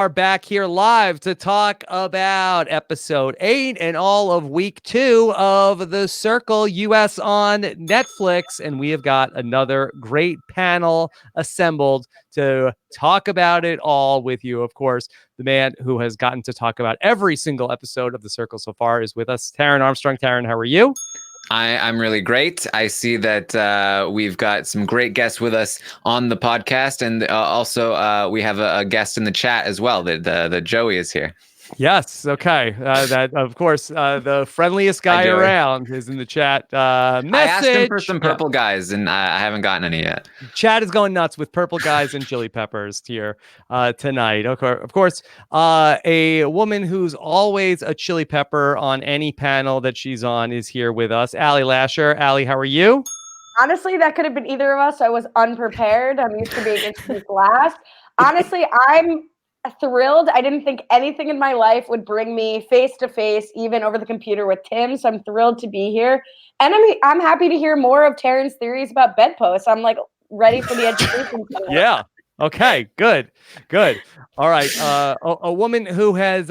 are back here live to talk about episode 8 and all of week 2 of The Circle US on Netflix. And we have got another great panel assembled to talk about it all with you. Of course, the man who has gotten to talk about every single episode of The Circle so far is with us, Taryn Armstrong. Taryn, how are you? I'm really great. I see that we've got some great guests with us on the podcast, and also we have a guest in the chat as well. That Joey is here. Yes. Okay. That, of course, the friendliest guy around is in the chat. Message. I asked him for some purple guys, and I haven't gotten any yet. Chat is going nuts with purple guys and chili peppers here tonight. Of course, a woman who's always a chili pepper on any panel that she's on is here with us. Allie Lasher. Allie, how are you? Honestly, that could have been either of us. I was unprepared. I'm used to being introduced last. Honestly, I'm thrilled. I didn't think anything in my life would bring me face to face, even over the computer with Tim. So I'm thrilled to be here. And I'm happy to hear more of Taryn's theories about bedposts. I'm like ready for the education. Yeah. Okay. Good. All right. A woman who has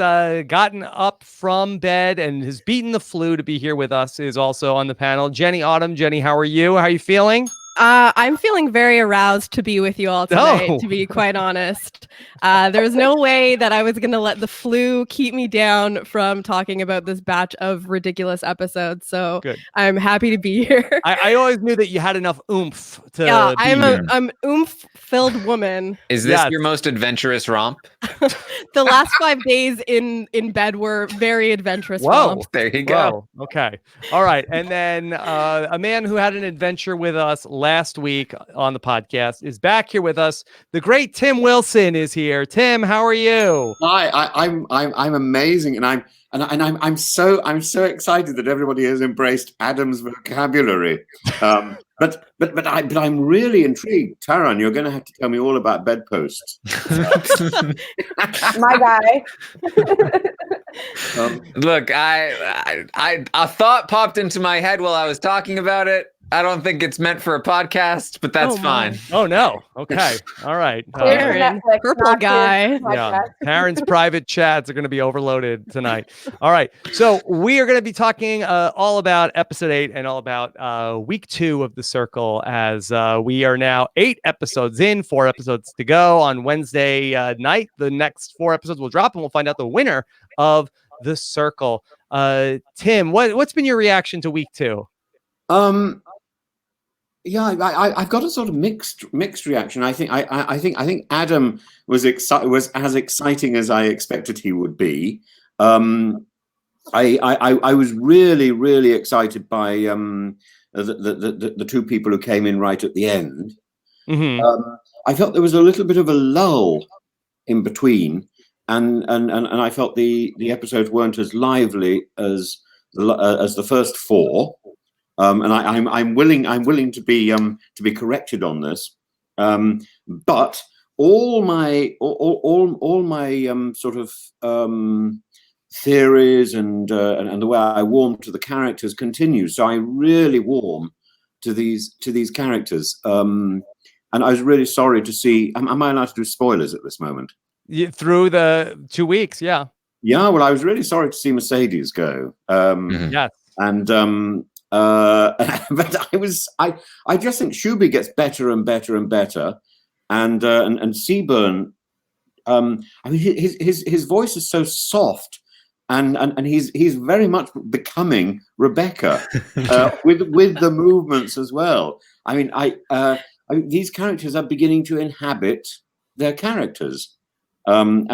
gotten up from bed and has beaten the flu to be here with us is also on the panel. Jenny Autumn. Jenny, how are you? How are you feeling? I'm feeling very aroused to be with you all tonight, to be quite honest. There was no way that I was going to let the flu keep me down from talking about this batch of ridiculous episodes. So good. I'm happy to be here. I always knew that you had enough oomph to I'm an oomph-filled woman. Is this your most adventurous romp? The last 5 days in bed were very adventurous romps. There you go. Whoa. Okay. All right. And then a man who had an adventure with us last week on the podcast is back here with us. The great Tim Wilson is here. Tim, how are you? Hi, I'm amazing, and I'm so excited that everybody has embraced Adam's vocabulary. But I'm really intrigued. Taran, you're going to have to tell me all about bedposts. My guy. Look, a thought popped into my head while I was talking about it. I don't think it's meant for a podcast, but that's fine. Oh, no. Okay. All right. Purple guy. Yeah. Taryn's private chats are going to be overloaded tonight. All right. So we are going to be talking all about episode 8 and all about week 2 of The Circle, as we are now 8 episodes in, 4 episodes to go. On Wednesday night, the next 4 episodes will drop, and we'll find out the winner of The Circle. Tim, what's been your reaction to week 2? Yeah, I've got a sort of mixed reaction. I think Adam was as exciting as I expected he would be. I was really excited by the 2 people who came in right at the end. Mm-hmm. I felt there was a little bit of a lull in between, and I felt the episodes weren't as lively as the first 4. And I'm willing to be corrected on this, but all my sort of theories and the way I warm to the characters continues. So I really warm to these characters, and I was really sorry to see. Am I allowed to do spoilers at this moment? Through the 2 weeks, yeah. Yeah, well, I was really sorry to see Mercedes go. Yes, and. But I just think Shuby gets better and better and better, and Seaburn. I mean, his voice is so soft, and he's very much becoming Rebecca with the movements as well. I mean, these characters are beginning to inhabit their characters, and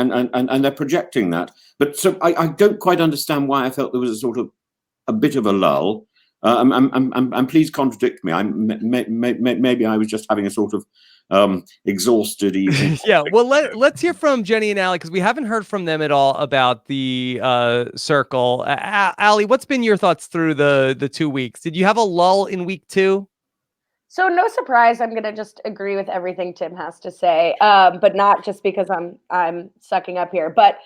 they're projecting that. But so I don't quite understand why I felt there was a bit of a lull. And please contradict me. Maybe I was just having a sort of exhausted evening. Yeah. Well, let's hear from Jenny and Allie, because we haven't heard from them at all about the Circle. Allie, what's been your thoughts through the 2 weeks? Did you have a lull in week 2? So no surprise, I'm gonna just agree with everything Tim has to say, but not just because I'm sucking up here, but.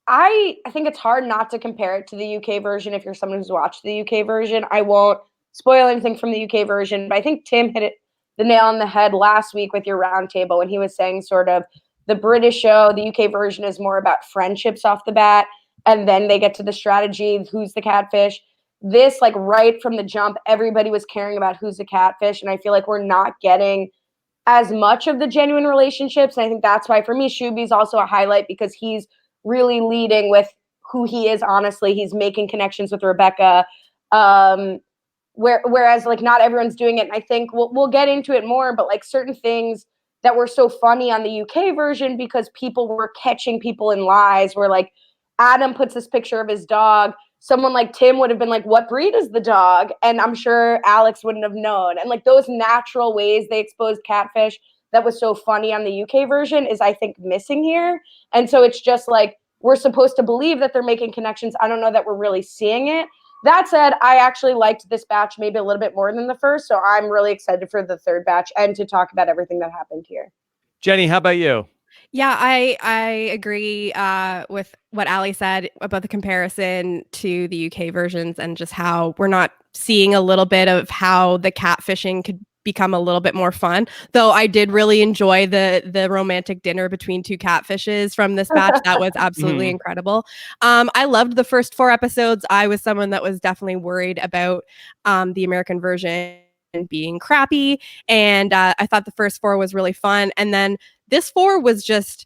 I think it's hard not to compare it to the UK version if you're someone who's watched the UK version. I won't spoil anything from the UK version, but I think Tim hit the nail on the head last week with your roundtable when he was saying sort of the British show, the UK version is more about friendships off the bat, and then they get to the strategy, who's the catfish. This, like, right from the jump, everybody was caring about who's the catfish, and I feel like we're not getting as much of the genuine relationships. And I think that's why, for me, Shuby's also a highlight, because he's really leading with who he is. Honestly, he's making connections with Rebecca, whereas like not everyone's doing it. And I think we'll get into it more, but like certain things that were so funny on the UK version, because people were catching people in lies, where like Adam puts this picture of his dog. Someone like Tim would have been like, what breed is the dog? And I'm sure Alex wouldn't have known. And like those natural ways they exposed catfish that was so funny on the UK version is, I think, missing here. And so it's just like, we're supposed to believe that they're making connections. I don't know that we're really seeing it. That said, I actually liked this batch maybe a little bit more than the first. So I'm really excited for the third batch and to talk about everything that happened here. Jenny, how about you? Yeah, I agree with what Ali said about the comparison to the UK versions, and just how we're not seeing a little bit of how the catfishing could become a little bit more fun. Though I did really enjoy the romantic dinner between two catfishes from this batch. That was absolutely incredible. I loved the first 4 episodes. I was someone that was definitely worried about the American version being crappy, and I thought the first 4 was really fun, and then this 4 was just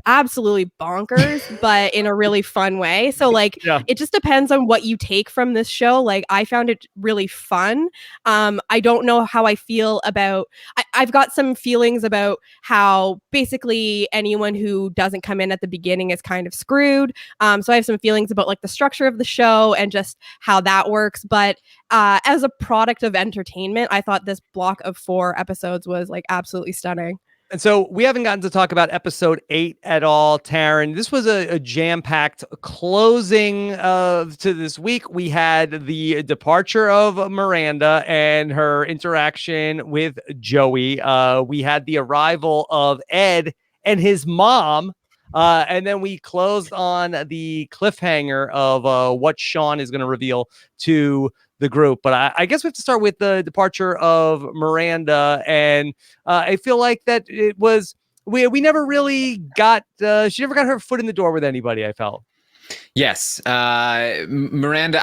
absolutely bonkers, but in a really fun way. So like, it just depends on what you take from this show. Like, I found it really fun. I don't know how I feel about, I've got some feelings about how basically anyone who doesn't come in at the beginning is kind of screwed. So I have some feelings about like the structure of the show and just how that works. But as a product of entertainment, I thought this block of 4 episodes was like absolutely stunning. And so we haven't gotten to talk about episode 8 at all, Taran. This was a jam-packed closing to this week. We had the departure of Miranda and her interaction with Joey. We had the arrival of Ed and his mom. And then we closed on the cliffhanger of what Sean is going to reveal to the group. But I guess we have to start with the departure of Miranda. And I feel like that it was, we never really got, she never got her foot in the door with anybody, I felt. Yes. Miranda,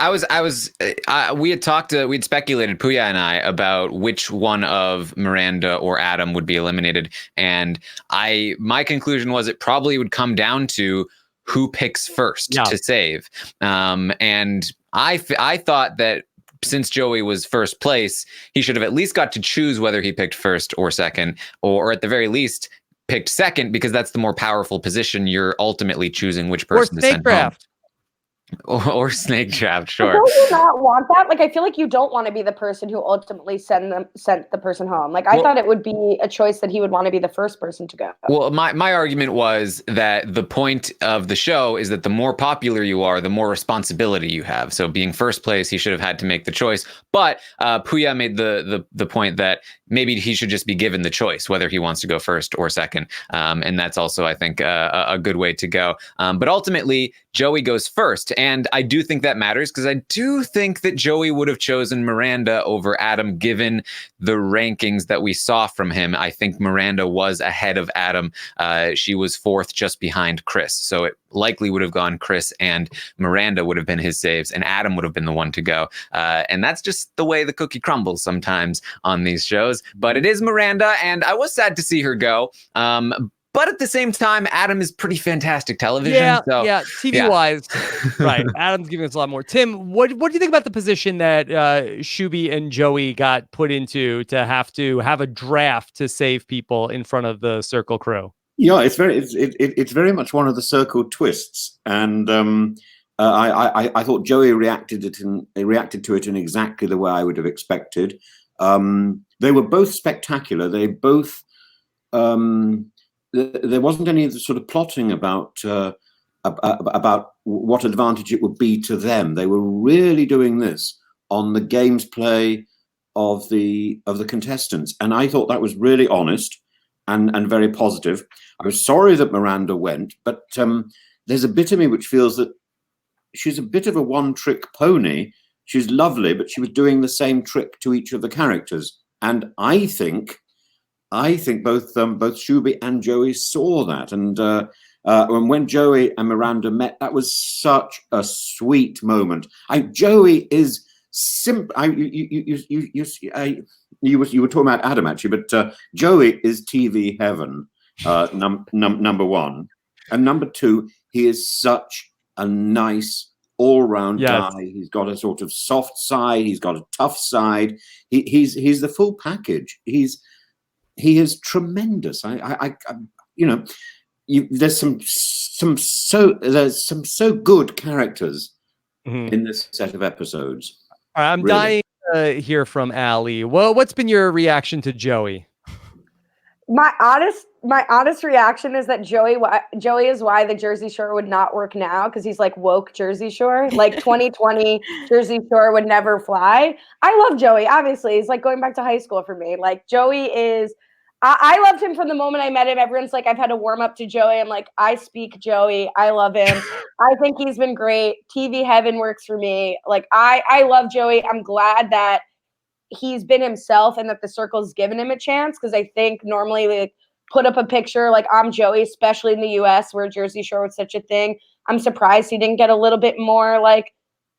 we had speculated, Puya and I, about which one of Miranda or Adam would be eliminated. And my conclusion was it probably would come down to who picks first to save. And I thought that since Joey was first place, he should have at least got to choose whether he picked first or second, or at the very least picked second, because that's the more powerful position. You're ultimately choosing which person to send home. Or snake draft, sure. Don't you not want that? Like, I feel like you don't want to be the person who ultimately sent the person home. Like, I thought it would be a choice that he would want to be the first person to go. Well, my argument was that the point of the show is that the more popular you are, the more responsibility you have. So being first place, he should have had to make the choice. But Puya made the point that maybe he should just be given the choice whether he wants to go first or second. And that's also, I think, a good way to go. But ultimately, Joey goes first. And I do think that matters, because I do think that Joey would have chosen Miranda over Adam, given the rankings that we saw from him. I think Miranda was ahead of Adam. She was 4th, just behind Chris. So it likely would have gone Chris and Miranda would have been his saves, and Adam would have been the one to go. And that's just the way the cookie crumbles sometimes on these shows. But it is Miranda, and I was sad to see her go. But at the same time, Adam is pretty fantastic television. TV-wise, right. Adam's giving us a lot more. Tim, what do you think about the position that Shuby and Joey got put into to have a draft to save people in front of the Circle crew? Yeah, it's very much one of the Circle twists, and I thought Joey reacted to it in exactly the way I would have expected. They were both spectacular. They both. There wasn't any sort of plotting about what advantage it would be to them. They were really doing this on the game's play of the contestants, and I thought that was really honest and very positive. I was sorry that Miranda went, but there's a bit of me which feels that she's a bit of a one-trick pony. She's lovely, but she was doing the same trick to each of the characters, and I think I think both Shuby and Joey saw that, and when Joey and Miranda met, that was such a sweet moment. Joey is simple. You were talking about Adam actually, but Joey is TV heaven. Number one, and number two, he is such a nice all-round guy. He's got a sort of soft side. He's got a tough side. He's the full package. He is tremendous. There's some so good characters in this set of episodes. All right, I'm dying to hear from Allie. Well, what's been your reaction to Joey? My honest reaction is that Joey is why the Jersey Shore would not work now, because he's like woke Jersey Shore. Like 2020 Jersey Shore would never fly. I love Joey, obviously. He's like going back to high school for me. Like Joey is, I loved him from the moment I met him. Everyone's like, I've had to warm up to Joey. I'm like, I speak Joey. I love him. I think he's been great. TV heaven works for me. Like I love Joey. I'm glad that he's been himself and that the circle's given him a chance, because I think normally they put up a picture like I'm Joey, especially in the US where Jersey Shore was such a thing. I'm surprised he didn't get a little bit more like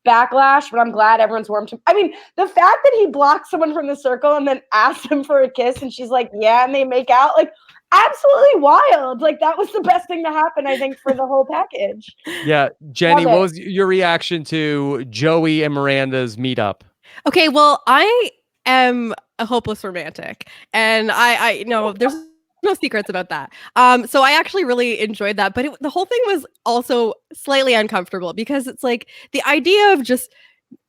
backlash, but I'm glad everyone's warmed him. I mean, the fact that he blocked someone from the circle and then asked him for a kiss and she's like, yeah, and they make out, like absolutely wild. Like that was the best thing to happen, I think, for the whole package. Yeah. Jenny, what was your reaction to Joey and Miranda's meetup? Okay, well, I am a hopeless romantic, and I know there's no secrets about that. So I actually really enjoyed that, but the whole thing was also slightly uncomfortable, because it's like the idea of just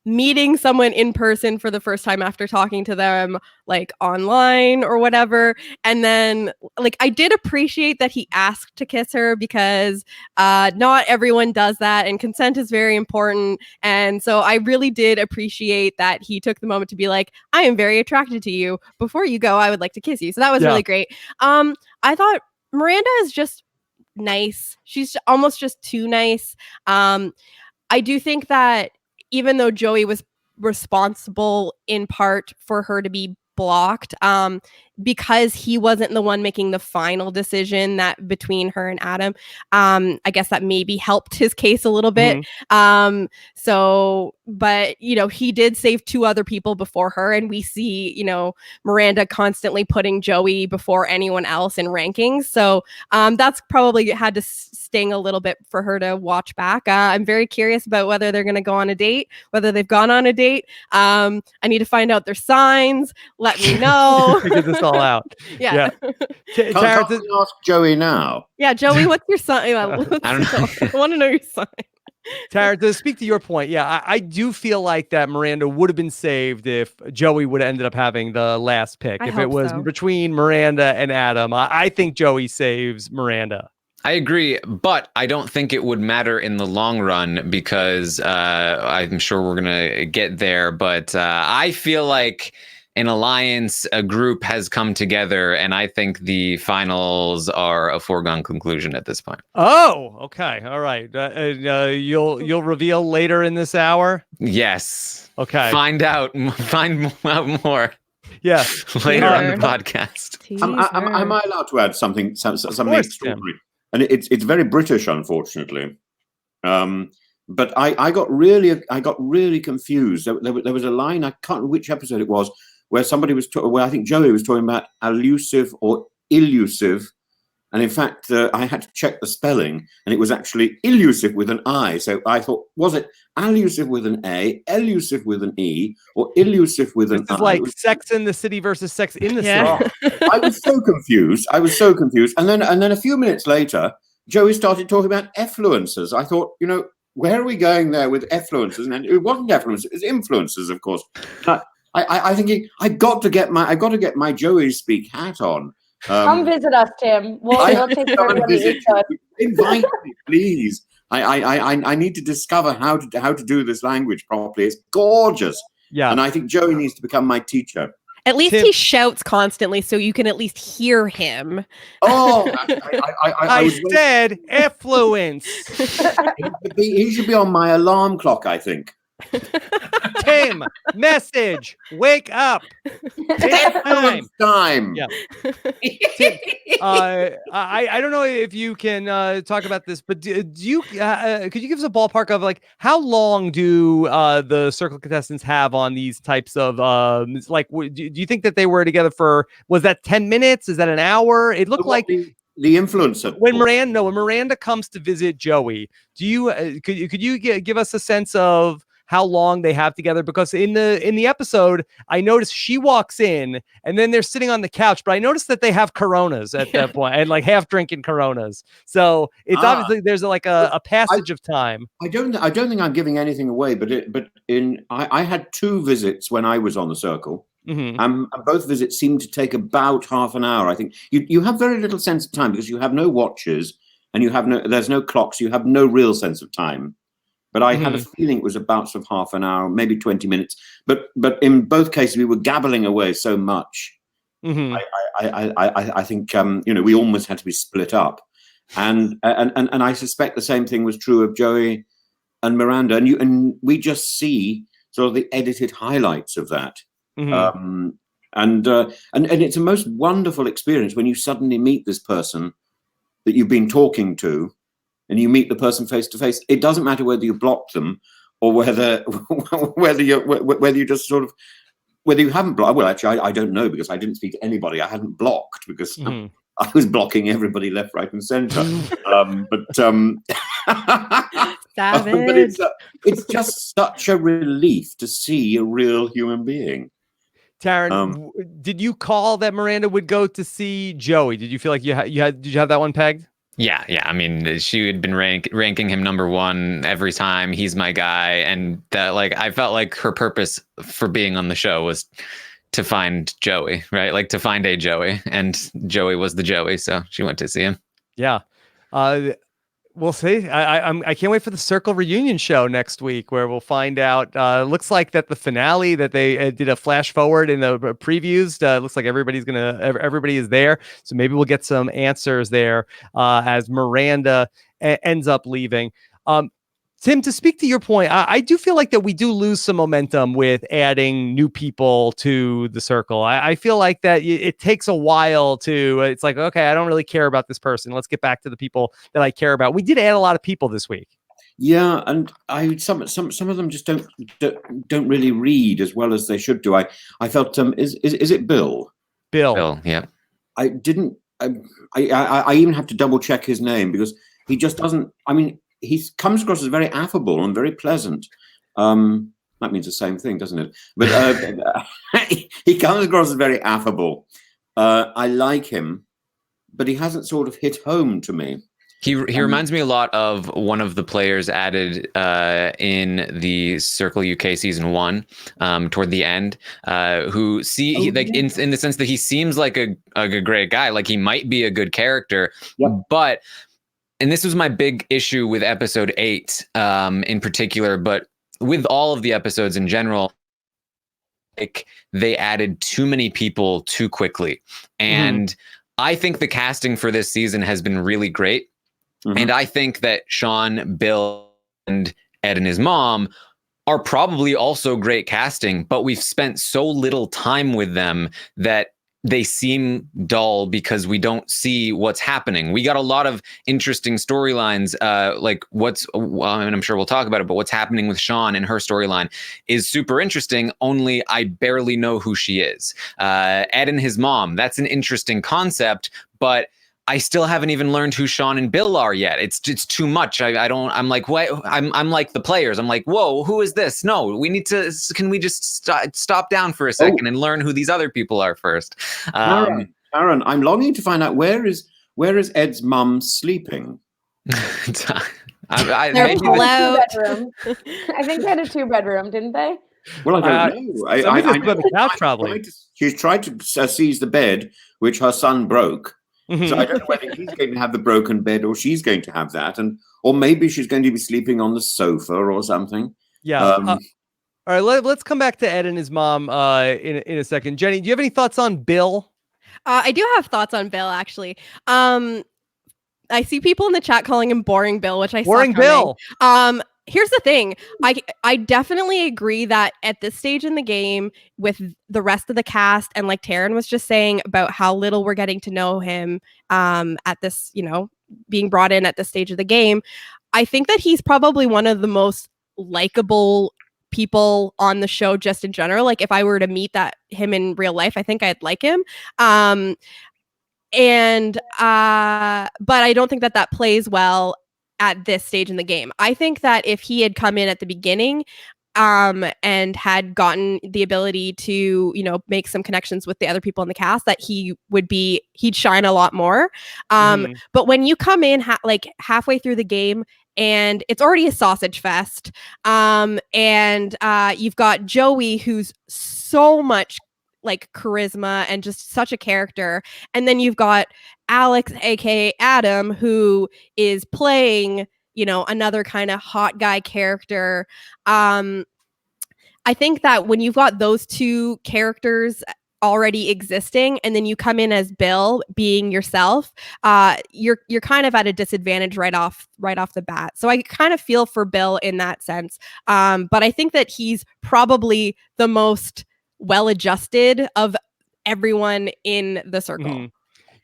meeting someone in person for the first time after talking to them like online or whatever. And then like I did appreciate that he asked to kiss her, because not everyone does that, and consent is very important. And so I really did appreciate that he took the moment to be like, I am very attracted to you. Before you go, I would like to kiss you. So that was really great. I thought Miranda is just nice. She's almost just too nice. I do think that even though Joey was responsible in part for her to be blocked, because he wasn't the one making the final decision that between her and Adam, I guess that maybe helped his case a little bit. But he did save two other people before her, and we see, Miranda constantly putting Joey before anyone else in rankings. So that's probably had to sting a little bit for her to watch back. I'm very curious about whether they're going to go on a date, whether they've gone on a date. I need to find out their signs. Let me know. Figure this all out. Yeah. Can't we ask Joey now? Yeah, Joey, what's your sign? I don't know. I want to know your sign. Taryn, to speak to your point, I do feel like that Miranda would have been saved if Joey would have ended up having the last pick. If it was between Miranda and Adam, I think Joey saves Miranda. I agree, but I don't think it would matter in the long run, because I'm sure we're going to get there. But I feel like an alliance, a group has come together, and I think the finals are a foregone conclusion at this point. Oh, okay. All right. You'll reveal later in this hour? Yes. Okay. Find out more. Yeah. Later on the podcast. Am I allowed to add something extraordinary? And it's very British, unfortunately. But I got really confused. There was a line, I can't remember which episode it was, where somebody was where I think Joey was talking about elusive or elusive, and in fact I had to check the spelling, and it was actually elusive with an I. So I thought, was it elusive with an A, elusive with an E, or elusive with an I? It's like Sex in the City versus Sex in the City. I was so confused. And then a few minutes later, Joey started talking about effluencers. I thought, where are we going there with effluencers? And it wasn't effluencers; it was influencers, of course. I think I got to get my Joey Speak hat on. Come visit us, Tim. We'll take care of it. Invite me, please. I need to discover how to do this language properly. It's gorgeous. Yeah. And I think Joey needs to become my teacher. At least he shouts constantly, so you can at least hear him. Oh, I said effluence. He should be on my alarm clock, I think. Tim, message, wake up. Tim, time. Yeah. Tim, I don't know if you can talk about this, but do you could you give us a ballpark of like how long do the circle contestants have on these types of like do you think that they were together for, was that 10 minutes? Is that an hour? It looked like the influencer. When Miranda comes to visit Joey, do you could you give us a sense of how long they have together? Because in the episode, I noticed she walks in and then they're sitting on the couch, but I noticed that they have Coronas at that point and like half drinking Coronas. So it's obviously there's like a passage of time. I don't think I'm giving anything away, but I had 2 visits when I was on the circle. Mm-hmm. Both visits seemed to take about half an hour. I think you have very little sense of time because you have no watches and there's no clocks. You have no real sense of time. But I had a feeling it was about sort of half an hour, maybe 20 minutes. But in both cases, we were gabbling away so much. Mm-hmm. I think we almost had to be split up, and I suspect the same thing was true of Joey and Miranda. And we just see sort of the edited highlights of that. Mm-hmm. And it's a most wonderful experience when you suddenly meet this person that you've been talking to, and you meet the person face to face. It doesn't matter whether you blocked them or whether you just sort of, whether you haven't blocked. Well, actually, I don't know because I didn't speak to anybody. I hadn't blocked because I was blocking everybody left, right, and centre. Savage. But it's just such a relief to see a real human being. Taran, did you call that Miranda would go to see Joey? Did you feel like did you have that one pegged? Yeah. I mean, she had been ranking him number 1 every time. He's my guy, and that, like, I felt like her purpose for being on the show was to find Joey, right? Like to find a Joey, and Joey was the Joey, so she went to see him. Yeah. We'll see. I can't wait for the Circle reunion show next week, where we'll find out. Looks like that the finale that they did a flash forward in the previews. Looks like everybody is there, so maybe we'll get some answers there as Miranda ends up leaving. Tim, to speak to your point, I do feel like that we do lose some momentum with adding new people to the circle. I feel like that it takes a while it's like, okay, I don't really care about this person. Let's get back to the people that I care about. We did add a lot of people this week. Yeah, and some of them just don't really read as well as they should do. I felt is it Bill? Bill, yeah. I even have to double check his name because he just doesn't. I mean, he comes across as very affable and very pleasant. That means the same thing, doesn't it? But he comes across as very affable. I like him, but he hasn't sort of hit home to me. He reminds me a lot of one of the players added in the Circle UK season 1 toward the end, in the sense that he seems like a great guy, like he might be a good character, but. And this was my big issue with episode 8 in particular, but with all of the episodes in general, like they added too many people too quickly. And I think the casting for this season has been really great. And I think that Sean, Bill, and Ed and his mom are probably also great casting, but we've spent so little time with them that they seem dull because we don't see what's happening. We got a lot of interesting storylines, and I'm sure we'll talk about it, but what's happening with Sean and her storyline is super interesting, only I barely know who she is. Ed and his mom, that's an interesting concept, but I still haven't even learned who Sean and Bill are yet. It's too much. I'm like, what? I'm like the players. I'm like, whoa, who is this? No, can we just stop down for a second and learn who these other people are first? Taran, I'm longing to find out where is Ed's mum sleeping? They're below. I think they had a 2-bedroom, didn't they? Well, I don't know. I know the couch probably. She's tried to seize the bed, which her son broke. So I don't know whether he's going to have the broken bed or she's going to have that, or maybe she's going to be sleeping on the sofa or something. Yeah. All right. Let's come back to Ed and his mom in a second. Jenny, do you have any thoughts on Bill? I do have thoughts on Bill, actually. I see people in the chat calling him Boring Bill, which I saw Boring coming. Bill. here's the thing. I definitely agree that at this stage in the game with the rest of the cast, and like Taryn was just saying about how little we're getting to know him at this, being brought in at this stage of the game, I think that he's probably one of the most likable people on the show just in general. Like if I were to meet him in real life, I think I'd like him. But I don't think that plays well at this stage in the game. I think that if he had come in at the beginning and had gotten the ability to, make some connections with the other people in the cast, that he'd shine a lot more. But when you come in halfway through the game and it's already a sausage fest, and you've got Joey, who's so much like charisma and just such a character, and then you've got Alex, aka Adam, who is playing, another kind of hot guy character. I think that when you've got those two characters already existing, and then you come in as Bill being yourself, you're kind of at a disadvantage right off the bat. So I kind of feel for Bill in that sense. But I think that he's probably the most well-adjusted of everyone in the circle. Mm-hmm.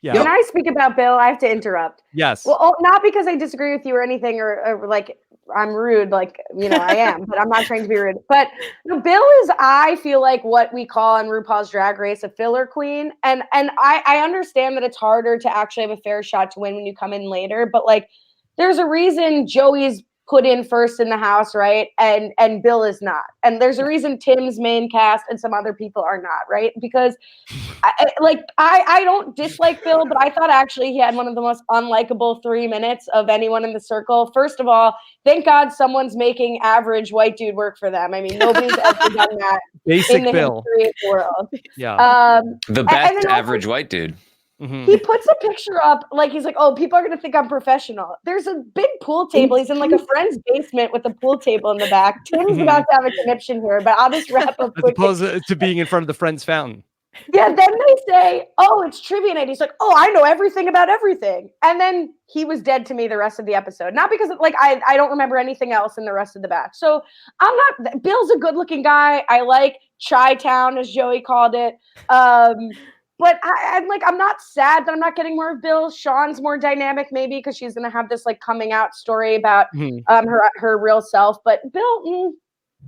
Yeah. When I speak about Bill, I have to interrupt. Yes. Well, not because I disagree with you or anything, or like I'm rude, like, I am, but I'm not trying to be rude. But Bill is, I feel like, what we call on RuPaul's Drag Race a filler queen. And I understand that it's harder to actually have a fair shot to win when you come in later. But like, there's a reason Joey's put in first in the house, right? And Bill is not. And there's a reason Tim's main cast and some other people are not, right? Because I don't dislike Bill, but I thought actually he had one of the most unlikable 3 minutes of anyone in the circle. First of all, thank God someone's making average white dude work for them. I mean, nobody's ever done that Basic in the Bill. history of the world. Yeah. The best average white dude. Mm-hmm. He puts a picture up, like he's like, oh, people are going to think I'm professional. There's a big pool table. He's in like a friend's basement with a pool table in the back. Tim's about to have a conniption here, but I'll just wrap up As opposed to being in front of the friend's fountain. Yeah, then they say, oh, it's trivia night. He's like, oh, I know everything about everything. And then he was dead to me the rest of the episode. Not because I don't remember anything else in the rest of the batch. So Bill's a good looking guy. I like Chi-Town, as Joey called it. But I'm not sad that I'm not getting more of Bill. Sean's more dynamic, maybe because she's gonna have this like coming out story about her real self. But Bill,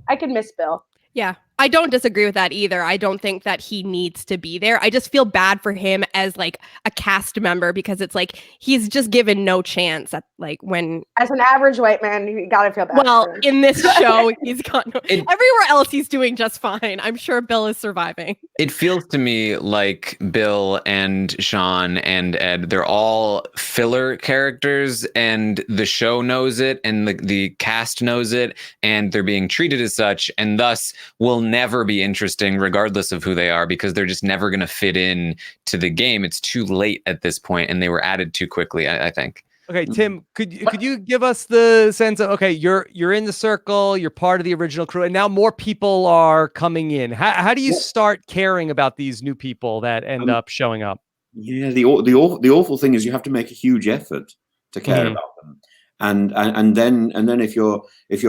I could miss Bill. Yeah, I don't disagree with that either. I don't think that he needs to be there. I just feel bad for him as like a cast member because it's like he's just given no chance at like when as an average white man, you gotta feel bad. Well, in this show, he's got everywhere else he's doing just fine. I'm sure Bill is surviving. It feels to me like Bill and Sean and Ed, they're all filler characters, and the show knows it, and the cast knows it, and they're being treated as such, and thus will never be interesting regardless of who they are because they're just never going to fit in to the game. It's too late at this point, and they were added too quickly, I think. Okay, Tim, could you give us the sense of, okay, you're in the circle, you're part of the original crew, and now more people are coming in. How do you start caring about these new people that end up showing up? Yeah, the awful thing is you have to make a huge effort to care about them, and then if you're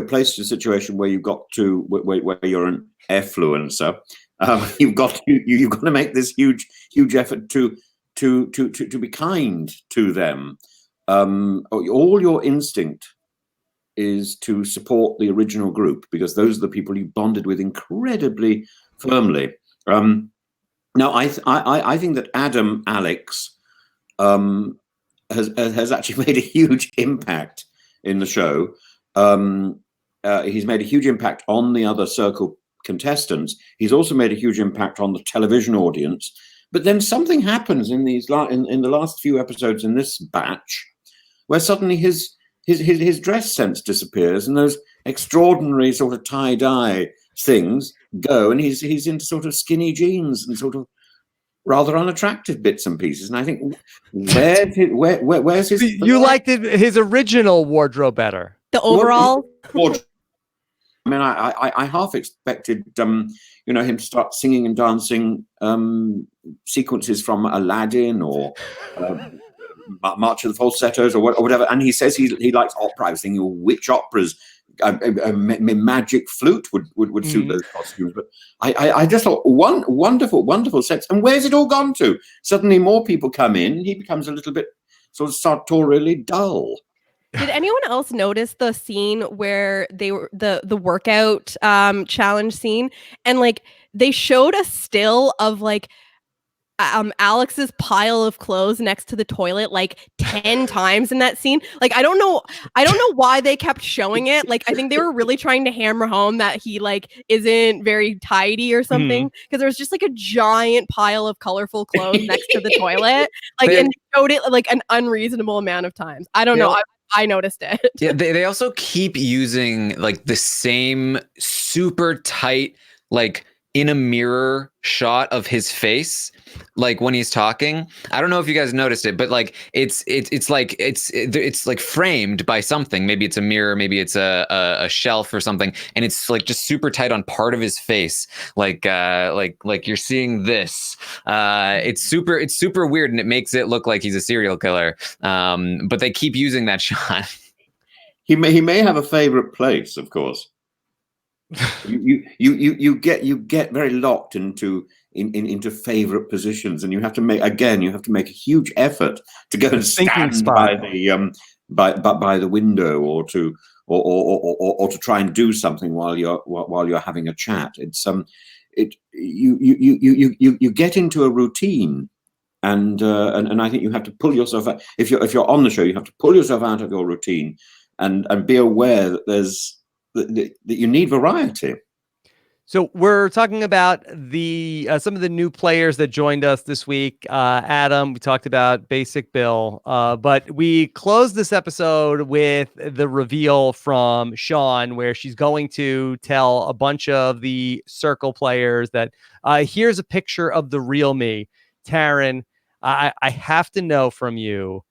placed in a situation where you've got to where you're an affluencer, you've got to make this huge effort to be kind to them. All your instinct is to support the original group because those are the people you bonded with incredibly firmly. Now, I think that Adam Alex has actually made a huge impact in the show. He's made a huge impact on the other circle contestants. He's also made a huge impact on the television audience. But then something happens in the last few episodes in this batch, where suddenly his dress sense disappears, and those extraordinary sort of tie-dye things go, and he's into sort of skinny jeans and sort of rather unattractive bits and pieces. And I think where's his? You liked his original wardrobe better. The overall. I mean, I half expected him to start singing and dancing sequences from Aladdin or March of the Falsettos or whatever. And he says he likes opera. I was thinking, which operas magic flute would suit those costumes. But I just thought wonderful sets. And where's it all gone to? Suddenly more people come in. He becomes a little bit sort of sartorially dull. Did anyone else notice the scene where they were the workout challenge scene, and like they showed a still of like Alex's pile of clothes next to the toilet like 10 times in that scene? Like I don't know why they kept showing it. Like I think they were really trying to hammer home that he like isn't very tidy or something, because there was just like a giant pile of colorful clothes next to the toilet, like, and they showed it like an unreasonable amount of times. I don't know. I noticed it. Yeah, they also keep using like the same super tight, like in a mirror shot of his face, like when he's talking. I don't know if you guys noticed it, but like it's like framed by something. Maybe it's a mirror, maybe it's a shelf or something, and it's like just super tight on part of his face, like you're seeing this. It's super weird, and it makes it look like he's a serial killer. But they keep using that shot. He may have a favorite place, of course. You get very locked into favorite positions, and you have to make a huge effort to go and stand by the window, or to try and do something while you're having a chat. It's you get into a routine, and I think you have to pull yourself out. If you're on the show, you have to pull yourself out of your routine and be aware that that you need variety. So we're talking about the some of the new players that joined us this week. Adam, we talked about Basic Bill, but we closed this episode with the reveal from Sean, where she's going to tell a bunch of the Circle players that here's a picture of the real me. Taran, I have to know from you,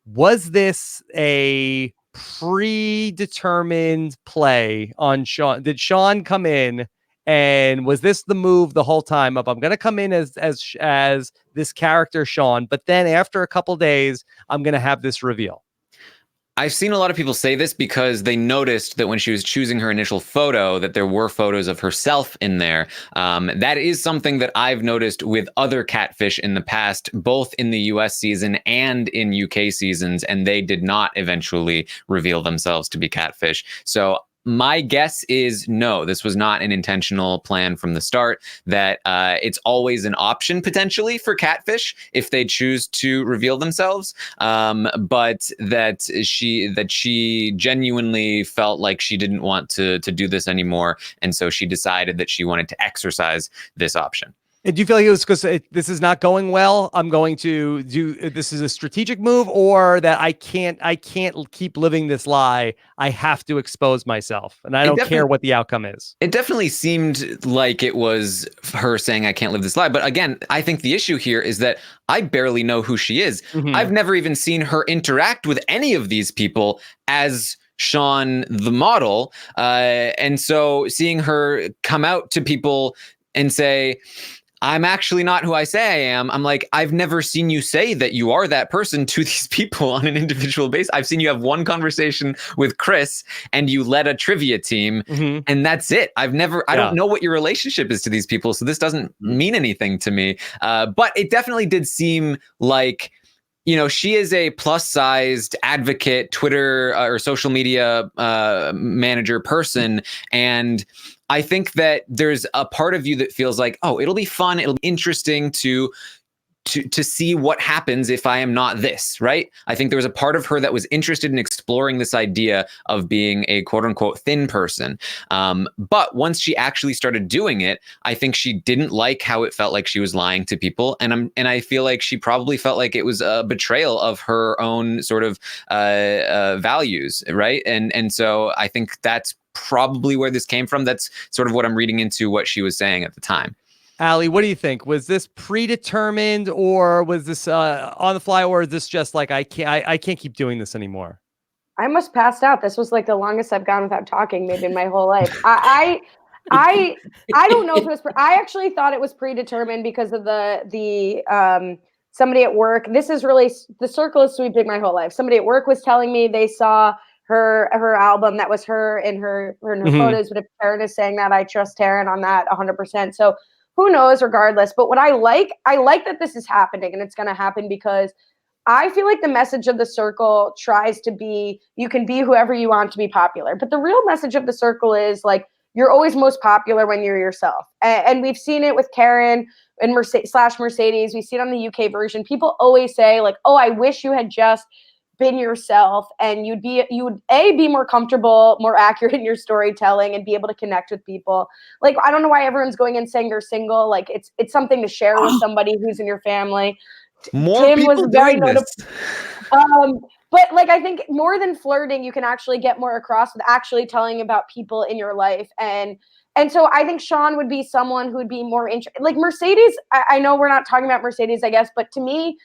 was this a predetermined play on Sean? Did Sean come in, and was this the move the whole time of, I'm going to come in as this character Sean, but then after a couple days I'm going to have this reveal? I've seen a lot of people say this because they noticed that when she was choosing her initial photo, that there were photos of herself in there. That is something that I've noticed with other catfish in the past, both in the US season and in UK seasons, and they did not eventually reveal themselves to be catfish. So my guess is no, this was not an intentional plan from the start, that it's always an option potentially for catfish if they choose to reveal themselves, but that she genuinely felt like she didn't want to do this anymore, and so she decided that she wanted to exercise this option. And do you feel like it was because this is not going well, I'm going to do this is a strategic move, or that I can't keep living this lie, I have to expose myself, and I don't care what the outcome is? It definitely seemed like it was her saying, I can't live this lie. But again, I think the issue here is that I barely know who she is. I've never even seen her interact with any of these people as Sean the model. And so seeing her come out to people and say, I'm actually not who I say I am, I'm like, I've never seen you say that you are that person to these people on an individual basis. I've seen you have one conversation with Chris, and you led a trivia team, and that's it. I don't know what your relationship is to these people, so this doesn't mean anything to me. But it definitely did seem like, you know, she is a plus-sized advocate, Twitter or social media manager person, and I think that there's a part of you that feels like, oh, it'll be fun, it'll be interesting to see what happens if I am not this, right? I think there was a part of her that was interested in exploring this idea of being a quote unquote thin person. But once she actually started doing it, I think she didn't like how it felt like she was lying to people. And I feel like she probably felt like it was a betrayal of her own sort of values, right? And so I think that's probably where this came from. That's sort of what I'm reading into what she was saying at the time. Allie, what do you think? Was this predetermined, or was this on the fly, or is this just like, I can't keep doing this anymore? I almost passed out. This was like the longest I've gone without talking maybe in my whole life. I don't know if it was. I actually thought it was predetermined because of the somebody at work. This is really, the circle is sweeping my whole life. Somebody at work was telling me they saw her album. That was her in her photos. But if Taryn is saying that, I trust Taryn on that 100%. So who knows, regardless. But what I like that this is happening, and it's going to happen because I feel like the message of the circle tries to be, you can be whoever you want to be popular. But the real message of the circle is like, you're always most popular when you're yourself. And we've seen it with Karen and Mercedes. We see it on the UK version. People always say like, oh, I wish you had just been yourself, and you would be more comfortable, more accurate in your storytelling, and be able to connect with people. Like, I don't know why everyone's going and saying they're single. Like, it's something to share with somebody who's in your family. More Tim people was very doing this. But like, I think more than flirting, you can actually get more across with actually telling about people in your life. And so I think Sean would be someone who would be more like Mercedes. I know we're not talking about Mercedes, I guess, but to me,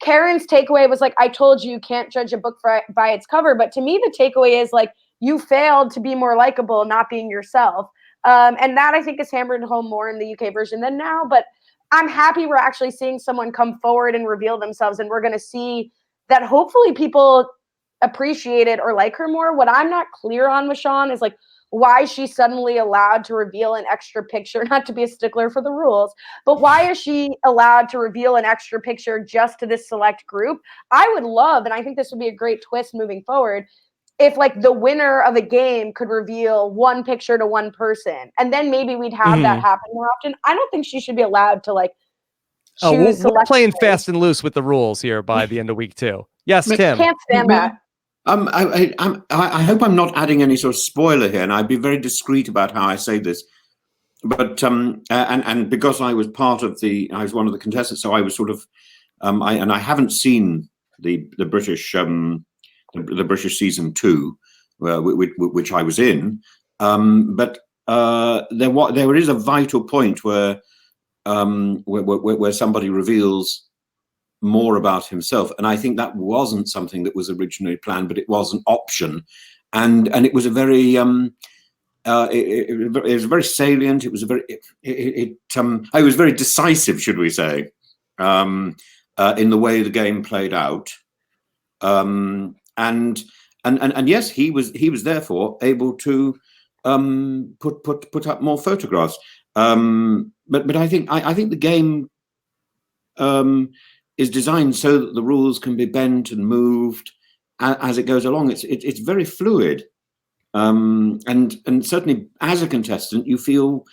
Karen's takeaway was like, I told you can't judge a book by its cover. But to me, the takeaway is like, you failed to be more likable, not being yourself. And that I think is hammered home more in the UK version than now. But I'm happy we're actually seeing someone come forward and reveal themselves. And we're going to see that hopefully people appreciate it or like her more. What I'm not clear on with Sean is like, why she's suddenly allowed to reveal an extra picture, not to be a stickler for the rules, but why is she allowed to reveal an extra picture just to this select group? I would love, and I think this would be a great twist moving forward, if like the winner of a game could reveal one picture to one person, and then maybe we'd have that happen more often. I don't think she should be allowed to like choose. We're playing fast and loose with the rules here by the end of week 2. Yes, Tim. Can't stand that. I hope I'm not adding any sort of spoiler here, and I'd be very discreet about how I say this. But and because I was I was one of the contestants, so I was sort of I haven't seen the British the British season 2, which I was in. But there is a vital point where somebody reveals more about himself, and I think that wasn't something that was originally planned, but it was an option, and it was a very it was very salient. It was a very it was very decisive, should we say, in the way the game played out, and yes, he was therefore able to put up more photographs, but I think the game is designed so that the rules can be bent and moved as it goes along. It's very fluid, and certainly as a contestant, you feel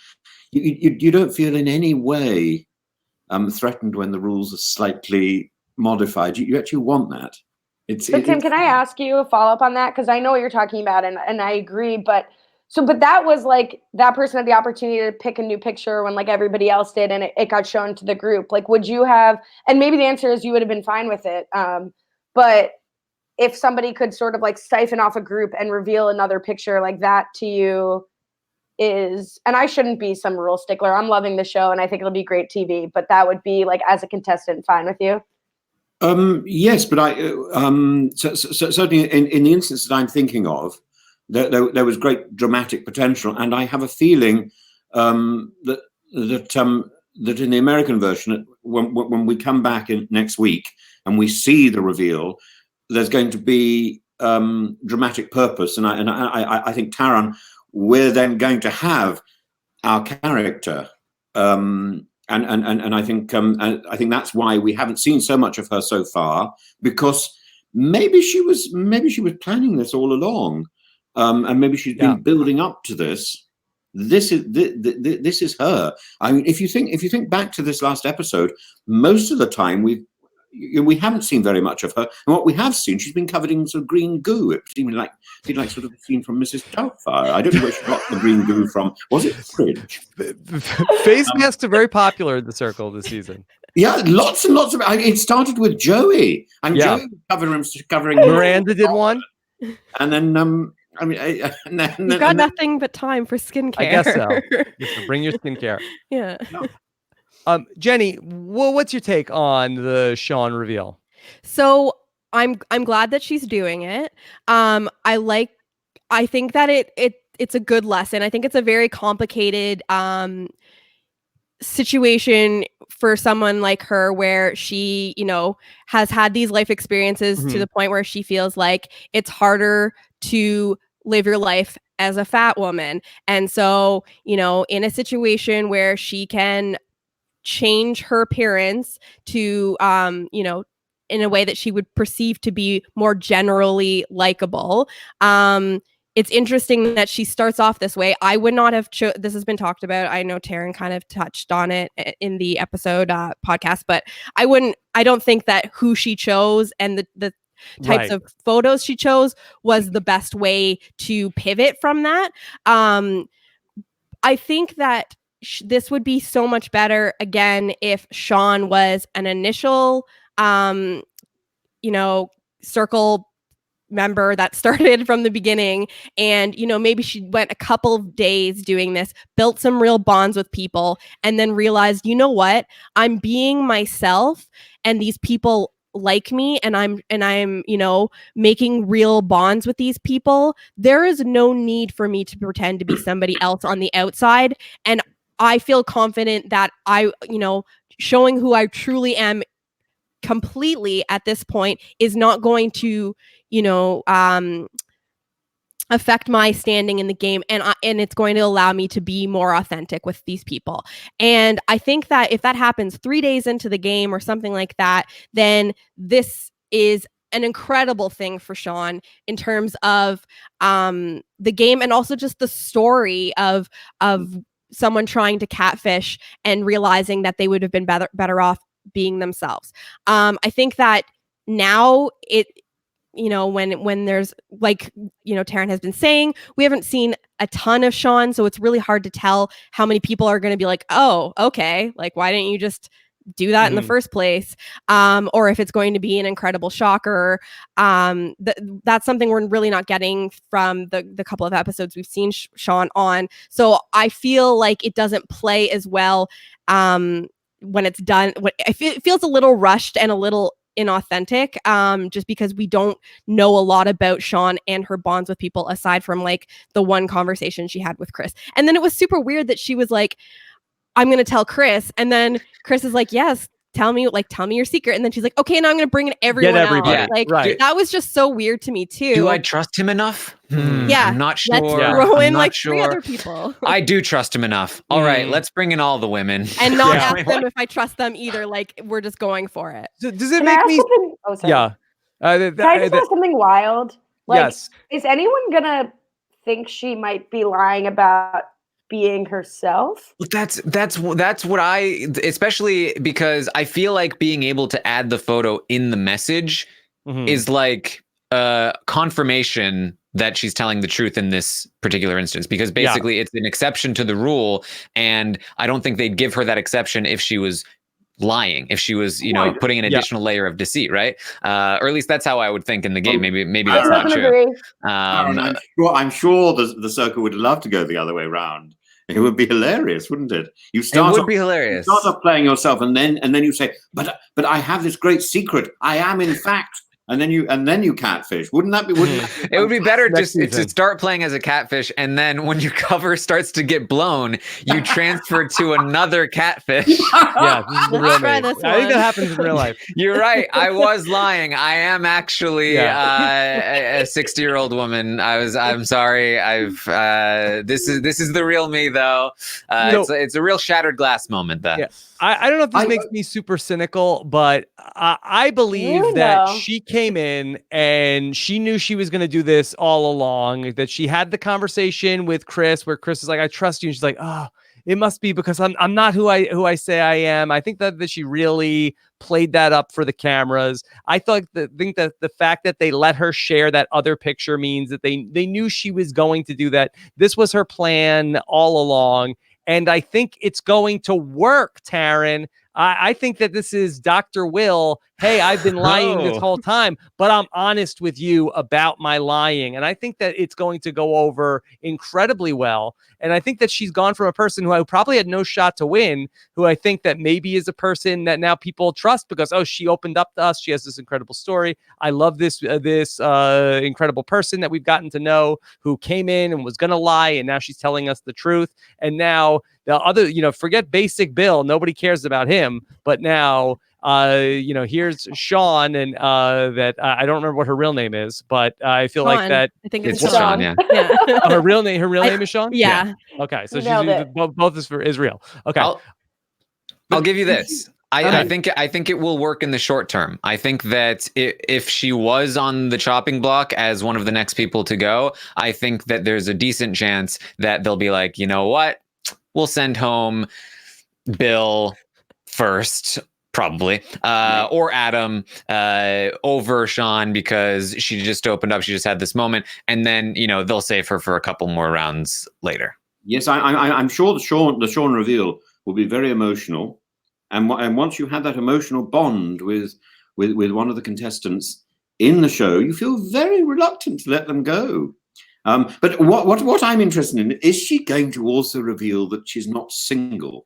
you don't feel in any way threatened when the rules are slightly modified. You actually want that. But Tim, can I ask you a follow up on that? Because I know what you're talking about, and I agree, but that was like that person had the opportunity to pick a new picture when like everybody else did, and it got shown to the group. Like, would you have, and maybe the answer is you would have been fine with it. But if somebody could sort of like siphon off a group and reveal another picture like that to you is, and I shouldn't be some rule stickler. I'm loving the show and I think it'll be great TV, but that would be like, as a contestant, fine with you? Yes, but I certainly in the instance that I'm thinking of, there was great dramatic potential, and I have a feeling that in the American version, when we come back in next week and we see the reveal, there's going to be dramatic purpose, and I think Taran, we're then going to have our character, and I think that's why we haven't seen so much of her so far, because maybe she was planning this all along. And maybe she's been building up to this. This is her. I mean, if you think back to this last episode, most of the time we haven't seen very much of her, and what we have seen, she's been covered in sort of green goo. It seemed like sort of a scene from Mrs. Doubtfire. I don't know where she got the green goo from. Was it fridge? Face masks are very popular in the circle this season. Yeah, lots and lots of. It started with Joey, and Joey covering. Miranda did one, and then I mean, you've got nothing but time for skincare. I guess so. Bring your skincare. Yeah. Jenny, what's your take on the Sean reveal? So I'm glad that she's doing it. I think that it's a good lesson. I think it's a very complicated situation for someone like her, where she, has had these life experiences to the point where she feels like it's harder to live your life as a fat woman. And so, you know, in a situation where she can change her appearance to, you know, in a way that she would perceive to be more generally likable. It's interesting that she starts off this way. I would not have this has been talked about. I know Taryn kind of touched on it in the episode podcast, but I don't think that who she chose and the types of photos she chose was the best way to pivot from that. I think that this would be so much better again if Sean was an initial you know, circle member that started from the beginning, and you know, maybe she went a couple of days doing this, built some real bonds with people, and then realized, you know what, I'm being myself and these people like me, and I'm you know, making real bonds with these people. There is no need for me to pretend to be somebody else on the outside, and I feel confident that I, you know, showing who I truly am completely at this point is not going to, you know, affect my standing in the game, and it's going to allow me to be more authentic with these people. And I think that if that happens 3 days into the game or something like that, then this is an incredible thing for Sean in terms of the game, and also just the story of someone trying to catfish and realizing that they would have been better off being themselves. I think that now it, you know, when there's, like, you know, Taran has been saying, we haven't seen a ton of Sean, so it's really hard to tell how many people are going to be like, oh, okay, like, why didn't you just do that in the first place? Or if it's going to be an incredible shocker. That's something we're really not getting from the couple of episodes we've seen Sean on. So I feel like it doesn't play as well when it's done. It feels a little rushed and a little inauthentic, just because we don't know a lot about Sean and her bonds with people aside from like the one conversation she had with Chris. And then it was super weird that she was like, I'm going to tell Chris. And then Chris is like, yes, tell me your secret. And then she's like, okay, now I'm going to bring in everyone else. Yeah, like, that was just so weird to me too. Do I trust him enough? Yeah. I'm not sure. Let's throw in like sure. 3 other people. I do trust him enough. All right, let's bring in all the women. And not ask them if I trust them either. Like, we're just going for it. Does it make me... Oh, sorry. Yeah. Can I just ask something wild? Like, yes. Is anyone going to think she might be lying about being herself? That's what I, especially because I feel like being able to add the photo in the message is like confirmation that she's telling the truth in this particular instance, because basically it's an exception to the rule, and I don't think they'd give her that exception if she was lying, if she was, you know, putting an additional layer of deceit, right? Or at least that's how I would think in the game. Maybe that's not true. I'm sure the circle would love to go the other way around. It would be hilarious, wouldn't it? You start off playing yourself, and then you say, but I have this great secret. I am in fact. And then you catfish. Wouldn't that be? It would be better just to start playing as a catfish, and then when your cover starts to get blown, you transfer to another catfish. Yeah, this is the real me. I think that happens in real life. You're right. I was lying. I am actually a 60-year-old woman. I'm sorry. This is the real me, though. It's a real shattered glass moment, though. Yeah. I don't know if this makes me super cynical, but I believe that she came in and she knew she was going to do this all along, that she had the conversation with Chris where Chris is like, I trust you. And she's like, oh, it must be because I'm not who I say I am. I think that she really played that up for the cameras. I think that the fact that they let her share that other picture means that they knew she was going to do that. This was her plan all along. And I think it's going to work, Taran. I think that this is Dr. Will. Hey, I've been lying this whole time, but I'm honest with you about my lying. And I think that it's going to go over incredibly well. And I think that she's gone from a person who I probably had no shot to win, who I think that maybe is a person that now people trust because, oh, she opened up to us. She has this incredible story. I love this incredible person that we've gotten to know who came in and was going to lie. And now she's telling us the truth. And now the other, forget basic Bill. Nobody cares about him. But now here's Sean, and that I don't remember what her real name is, but I feel like that I think It's it's Sean, Sean. yeah. oh, her real name is Sean. Yeah. Okay, so You nailed it. both is real. Okay, I'll give you this. I Okay. think it will work in the short term. I think that if she was on the chopping block as one of the next people to go, I think that there's a decent chance that they'll be like, you know what, we'll send home Bill first, probably, or Adam over Sean, because she just opened up. She just had this moment, and then they'll save her for a couple more rounds later. Yes, I'm sure the Sean reveal will be very emotional. And once you have that emotional bond with one of the contestants in the show, you feel very reluctant to let them go. But what I'm interested in, is she going to also reveal that she's not single?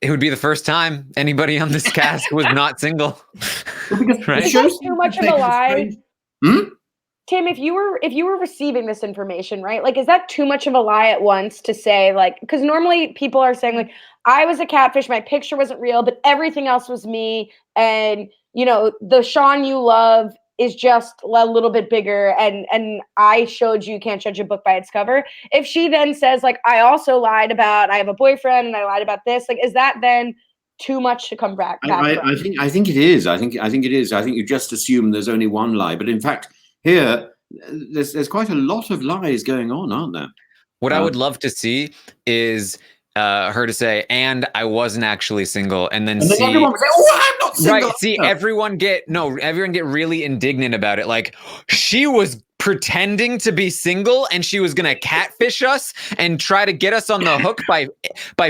It would be the first time anybody on this cast was not single. Right? Is that too much of a lie? Tim, if you were receiving this information, right? Like, is that too much of a lie at once to say, like, because normally people are saying, like, I was a catfish, my picture wasn't real, but everything else was me. And, the Sean you love is just a little bit bigger. And I showed you can't judge a book by its cover. If she then says, like, I also lied about, I have a boyfriend and I lied about this, like, is that then too much to come back? I think it is. I think it is. I think you just assume there's only one lie. But in fact, here, there's quite a lot of lies going on, aren't there? What I would love to see is her to say, and I wasn't actually single, and then see everyone say, oh, I'm not single. Right, see everyone get really indignant about it. Like, she was pretending to be single and she was gonna catfish us and try to get us on the hook by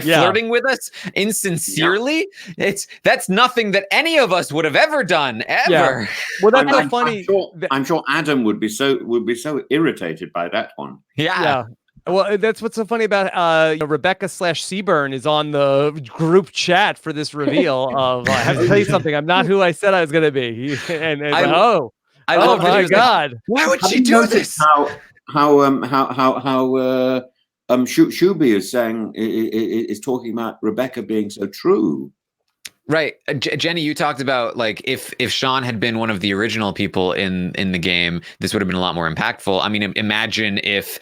flirting with us insincerely. That's nothing that any of us would have ever done, ever. Yeah. Well, that's so funny. I'm sure Adam would be so irritated by that one. Yeah. Well, that's what's so funny about Rebecca / Seaburn is on the group chat for this reveal of I have to tell you something. I'm not who I said I was going to be. And I love my God. Like, why would she do this? How Shuby is saying is talking about Rebecca being so true. Right. Jenny, you talked about, like, if Sean had been one of the original people in the game, this would have been a lot more impactful. I mean, imagine if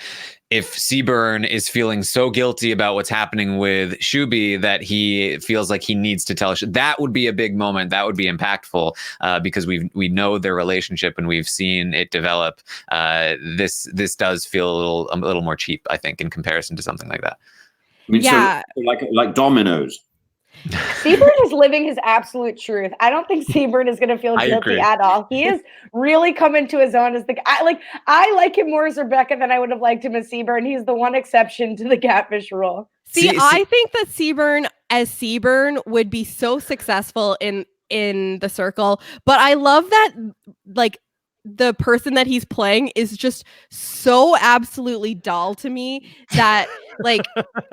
Seaburn is feeling so guilty about what's happening with Shuby that he feels like he needs to tell. That would be a big moment. That would be impactful because we know their relationship and we've seen it develop. This does feel a little more cheap, I think, in comparison to something like that. I mean, yeah, so like dominoes. Seaburn is living his absolute truth. I don't think Seaburn is going to feel guilty at all. He is really coming to his own as I like him more as Rebecca than I would have liked him as Seaburn. He's the one exception to the catfish rule. See, I think that Seaburn would be so successful in the circle, but I love that, like, the person that he's playing is just so absolutely dull to me that, like,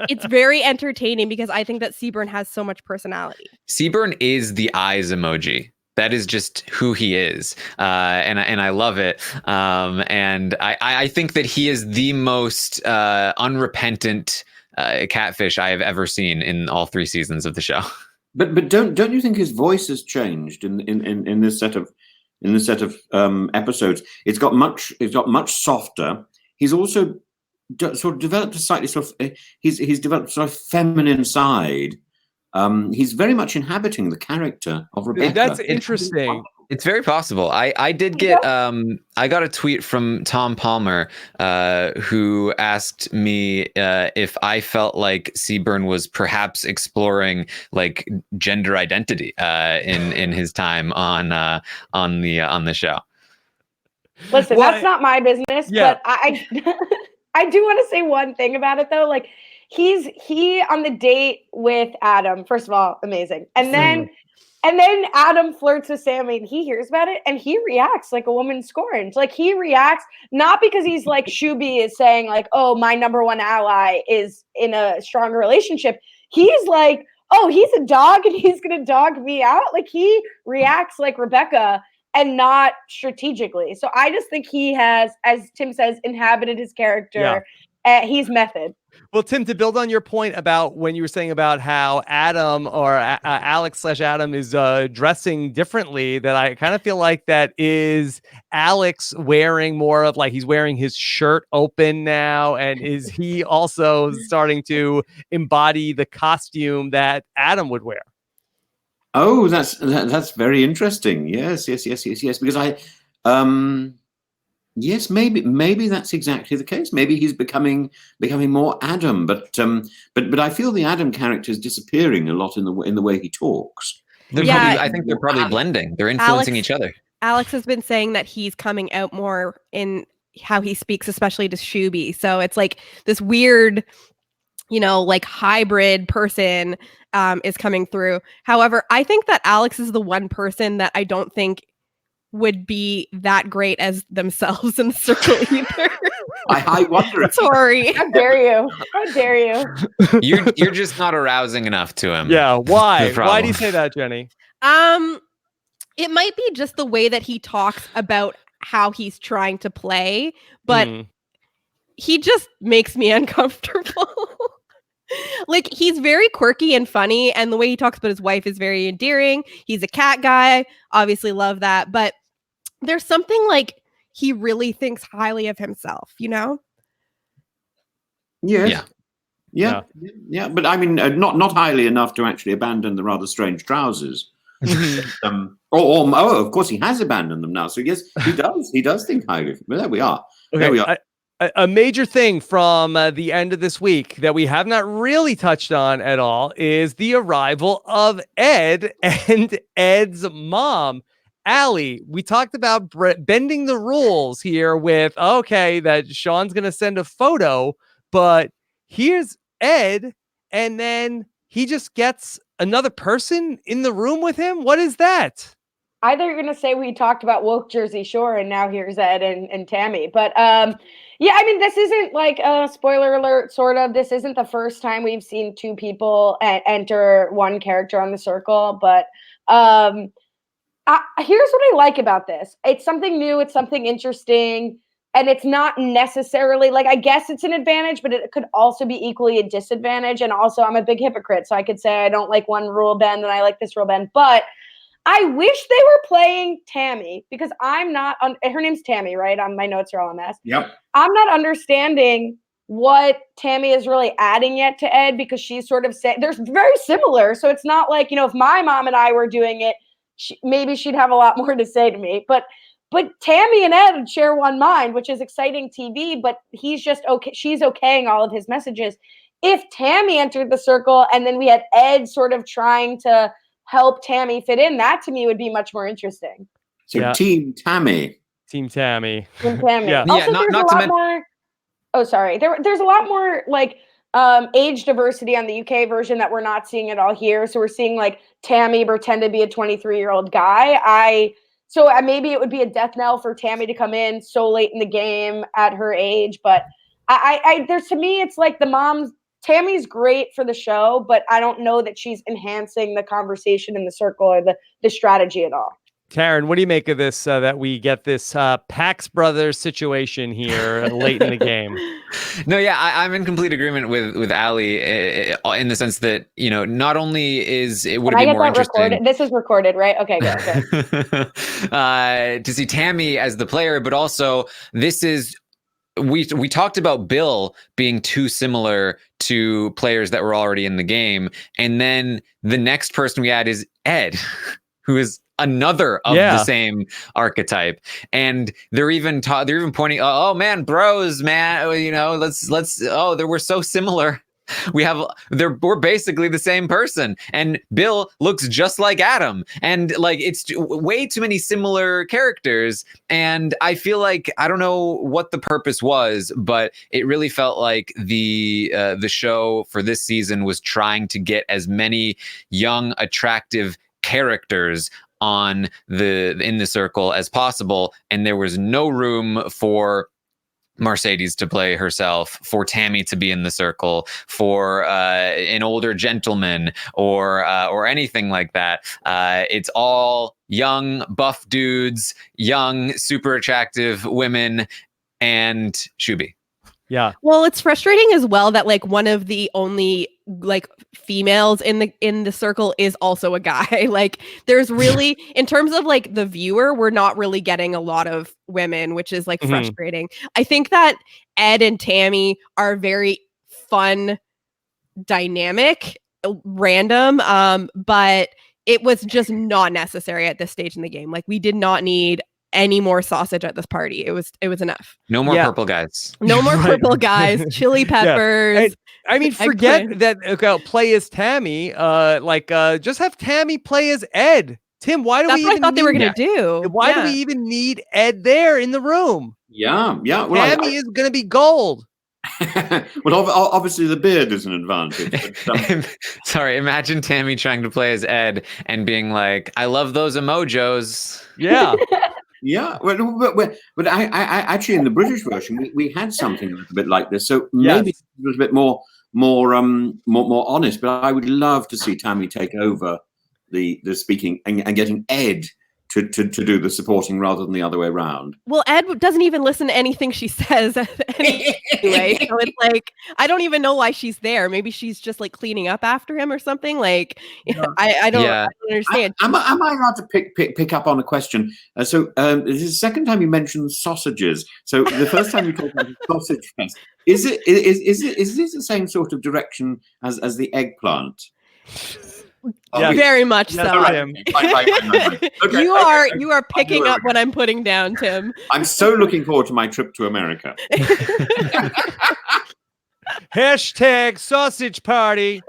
it's very entertaining because I think that Seaburn has so much personality. Seaburn is the eyes emoji. That is just who he is, and I love it. And I think that he is the most unrepentant catfish I have ever seen in all 3 seasons of the show. But don't you think his voice has changed in this set of episodes? It's got much softer. He's also sort of developed a slightly he's developed a sort of feminine side. He's very much inhabiting the character of Rebecca. That's interesting. It's very possible. I did get I got a tweet from Tom Palmer who asked me if I felt like Seaburn was perhaps exploring, like, gender identity in his time on the show. Listen, that's not my business, but I do want to say one thing about it though. Like, he on the date with Adam, first of all, amazing. And then Adam flirts with Sammy and he hears about it and he reacts like a woman scorned. Like, he reacts not because he's like Shuby is saying, like, oh, my number one ally is in a stronger relationship. He's like, oh, he's a dog and he's going to dog me out. Like, he reacts like Rebecca and not strategically. So I just think he has, as Tim says, inhabited his character. He's method. Well, Tim, to build on your point about when you were saying about how Adam or Alex/Adam is dressing differently, that I kind of feel like that is Alex wearing more of like he's wearing his shirt open now, and is he also starting to embody the costume that Adam would wear? Oh, that's very interesting. Yes. Because yes, maybe that's exactly the case. Maybe he's becoming more Adam, but I feel the Adam character is disappearing a lot in the way he talks. I think they're probably blending. They're influencing each other. Alex has been saying that he's coming out more in how he speaks, especially to Shuby. So it's like this weird, like hybrid person is coming through. However, I think that Alex is the one person that I don't think would be that great as themselves in the circle either. I wonder. Sorry. How dare you? How dare you? You're just not arousing enough to him. Yeah. Why? Why do you say that, Jenny? It might be just the way that he talks about how he's trying to play, but he just makes me uncomfortable. Like, he's very quirky and funny, and the way he talks about his wife is very endearing. He's a cat guy, obviously love that, but there's something like he really thinks highly of himself, Yes. Yeah. Yeah. But I mean, not highly enough to actually abandon the rather strange trousers. Of course, he has abandoned them now. So yes, he does. He does think highly of him. But there we are. Okay. There we are. A major thing from the end of this week that we have not really touched on at all is the arrival of Ed and Ed's mom, Allie. We talked about bending the rules here with, okay, that Sean's going to send a photo, but here's Ed, and then he just gets another person in the room with him. What is that? Either you're going to say we talked about woke Jersey Shore and now here's Ed and Tammy. But yeah, I mean, this isn't like a spoiler alert, sort of. This isn't the first time we've seen two people enter one character on the circle. But here's what I like about this. It's something new. It's something interesting. And it's not necessarily like, I guess it's an advantage, but it could also be equally a disadvantage. And also, I'm a big hypocrite. So I could say I don't like one rule bend and I like this rule bend. But I wish they were playing Tammy, because I'm not, her name's Tammy, right? My notes are all a mess. Yep. I'm not understanding what Tammy is really adding yet to Ed, because she's sort of saying, they're very similar. So it's not like, if my mom and I were doing it, maybe she'd have a lot more to say to me. But Tammy and Ed share one mind, which is exciting TV, but he's just okay. She's okaying all of his messages. If Tammy entered the circle and then we had Ed sort of trying to help Tammy fit in, that to me would be much more interesting. So yeah. Team Tammy. Team Tammy. Yeah. Also, there's a lot more. Oh, sorry. There's a lot more like age diversity on the UK version that we're not seeing at all here. So we're seeing like Tammy pretend to be a 23-year-old guy. So maybe it would be a death knell for Tammy to come in so late in the game at her age. But there's, to me, it's like the mom's. Tammy's great for the show, but I don't know that she's enhancing the conversation in the circle or the strategy at all. Taran, what do you make of this, that we get this Pax Brothers situation here late in the game? No, yeah, I'm in complete agreement with Allie in the sense that, not only would it be more interesting. Recorded? This is recorded, right? Okay, good. To see Tammy as the player, but also this is, we talked about Bill being too similar to players that were already in the game, and then the next person we add is Ed, who is another of the same archetype, and they're even pointing, oh man, bros, man, let's we're so similar. We're basically the same person, and Bill looks just like Adam, and like it's way too many similar characters, and I feel like I don't know what the purpose was, but it really felt like the show for this season was trying to get as many young, attractive characters in the circle as possible, and there was no room for Mercedes to play herself, for Tammy to be in the circle, for an older gentleman or anything like that. It's all young, buff dudes, young, super attractive women, and Shuby. Yeah. Well, it's frustrating as well that like one of the only like females in the circle is also a guy. Like there's really, in terms of like the viewer, we're not really getting a lot of women, which is like frustrating. I think that Ed and Tammy are very fun, dynamic, random, but it was just not necessary at this stage in the game. Like we did not need any more sausage at this party. It was enough. No more purple guys. No more purple guys. Chili peppers. And, I mean, forget that. Play as Tammy. Just have Tammy play as Ed. Tim, why do That's we? what even I thought they were need going to do. Why do we even need Ed there in the room? Yeah. Well, Tammy is going to be gold. Well, obviously the beard is an advantage. But, Sorry, imagine Tammy trying to play as Ed and being like, "I love those emojos." Yeah. Yeah, but I actually in the British version we had something a little bit like this, so maybe it was a bit more honest. But I would love to see Tammy take over the speaking and getting Ed to do the supporting rather than the other way around. Well, Ed doesn't even listen to anything she says anyway, so it's like I don't even know why she's there. Maybe she's just like cleaning up after him or something. Like I don't understand. Am I allowed to pick up on a question? This is the second time you mentioned sausages. So the first time you talked about the sausage fest, is this the same sort of direction as the eggplant? Yeah, very much so. Right. Okay, you are picking up what I'm putting down, Tim. I'm so looking forward to my trip to America. Hashtag sausage party.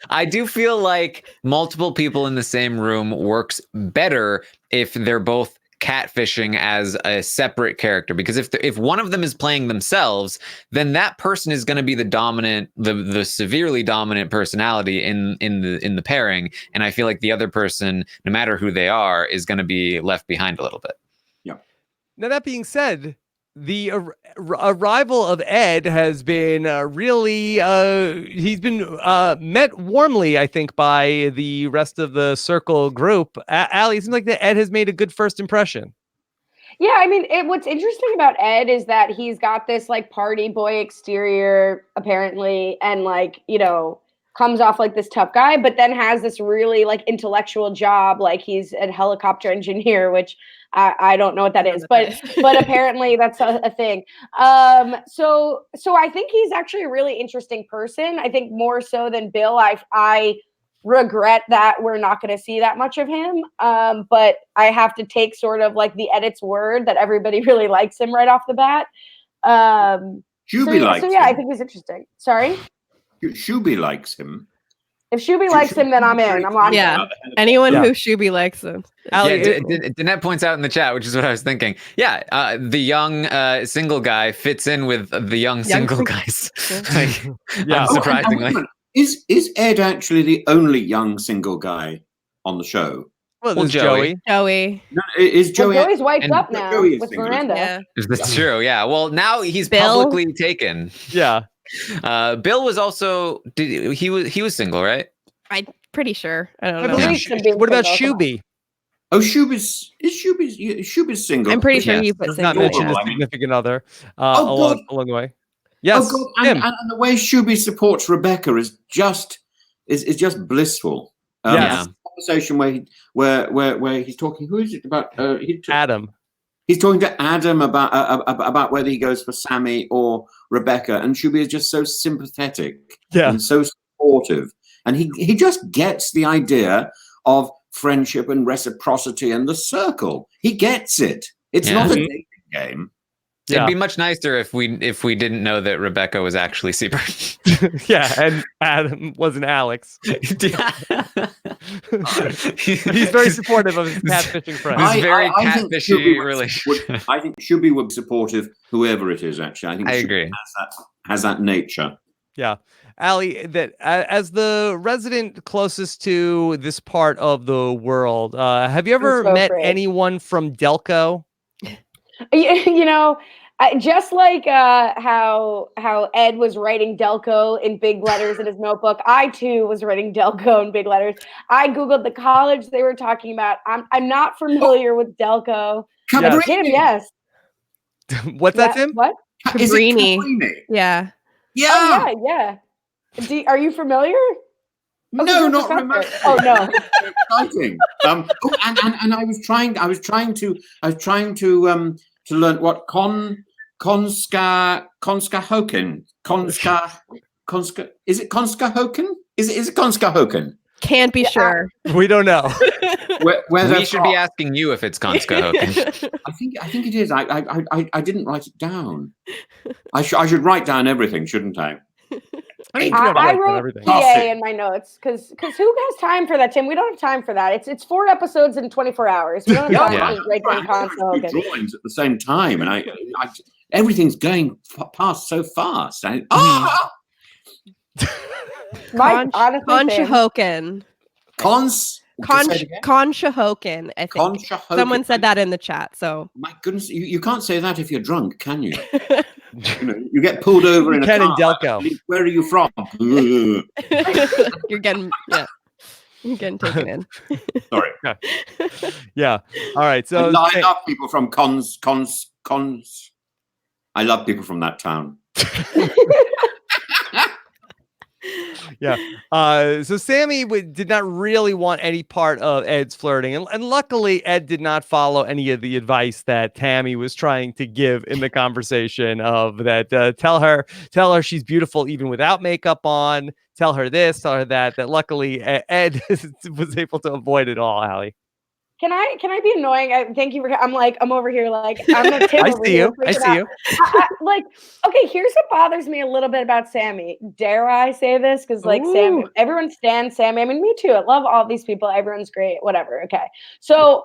I do feel like multiple people in the same room works better if they're both catfishing as a separate character, because if one of them is playing themselves, then that person is going to be the dominant, the severely dominant personality in the pairing, and I feel like the other person, no matter who they are, is going to be left behind a little bit. Yeah. Now that being said, the arrival of Ed has been he's been met warmly, I think, by the rest of the circle group. Allie, it seems like that Ed has made a good first impression. Yeah, I mean, what's interesting about Ed is that he's got this like party boy exterior, apparently, and like, you know, comes off like this tough guy, but then has this really like intellectual job. Like he's a helicopter engineer, which I don't know what that is, but apparently that's a thing. So I think he's actually a really interesting person. I think more so than Bill. I regret that we're not going to see that much of him. But I have to take sort of like the edit's word that everybody really likes him right off the bat. Shuby I think he's interesting. Sorry? Shuby likes him. If Shuby likes him, then I'm in. I'm watching. Yeah, anyone who Shuby likes him. Danette points out in the chat, which is what I was thinking. Yeah, the young single guy fits in with the young single guys. Surprisingly. Is Ed actually the only young single guy on the show? Well, there's Joey. No, is Joey? Well, Joey's wiped up now with Miranda. Yeah. That's true. Yeah. Well, now he's Bill? publicly taken. Yeah. Bill was also he was single, right? I'm pretty sure. I don't know. What about Shuby? Oh, Shuby's single. I'm pretty sure he put not single. mentioned a significant other along the way. Yes. Oh God. And the way Shuby supports Rebecca is just blissful. Conversation where he's talking. Who is it about? Adam. He's talking to Adam about whether he goes for Sammy or Rebecca, and Shuby is just so sympathetic and so supportive, and he just gets the idea of friendship and reciprocity and the circle. He gets it. It's not a dating game. It'd be much nicer if we didn't know that Rebecca was actually Seabird. Yeah, and Adam wasn't Alex. He's very supportive of his catfishing friend. This very catfishy relationship. I think Shuby would be supportive, whoever it is. Actually, I think I agree. Has that nature. Yeah, Allie, that as the resident closest to this part of the world, have you ever met anyone from Delco? You know, just like how Ed was writing Delco in big letters in his notebook, I too was writing Delco in big letters. I googled the college they were talking about. I'm not familiar with Delco. Cabrini. Yes. What's that, Tim? What? Is it Cabrini. Cabrini? Yeah. Yeah. Oh yeah. Are you familiar? No, you're a not professor. remotely. Oh no. Exciting. And I was trying to learn what Konska Hoken. Konska is it Konska Hoken? Is it Konska Hoken? Can't be sure. We don't know. Where We should be asking you if it's Konska Hoken. I think it is. I didn't write it down. I should write down everything, shouldn't I? I mean, you don't have to I write wrote everything. PA in my notes because who has time for that, Tim? We don't have time for that. It's 4 episodes in 24 hours. We don't have time Yeah. to write down console. Drawings at the same time, and I everything's going past so fast. Conshahoken. Conshahoken, I think. Conshahoken. Someone said that in the chat. So My goodness, you can't say that if you're drunk, can you? You get pulled over in a Ken and car. Delco. Where are you from? you're getting taken in. Sorry. Yeah. All right. So I love people from cons. I love people from that town. Yeah. So Sammy did not really want any part of Ed's flirting. And luckily, Ed did not follow any of the advice that Tammy was trying to give in the conversation of that. Tell her she's beautiful even without makeup on. Tell her this, tell her that. That luckily, Ed was able to avoid it all, Allie. Can I be annoying? Thank you for. I'm over here like I'm a Tim. I over see here you. I see you. Okay, here's what bothers me a little bit about Sammy. Dare I say this? Because Sammy, everyone stands Sammy. I mean, me too. I love all these people. Everyone's great. Whatever. Okay. So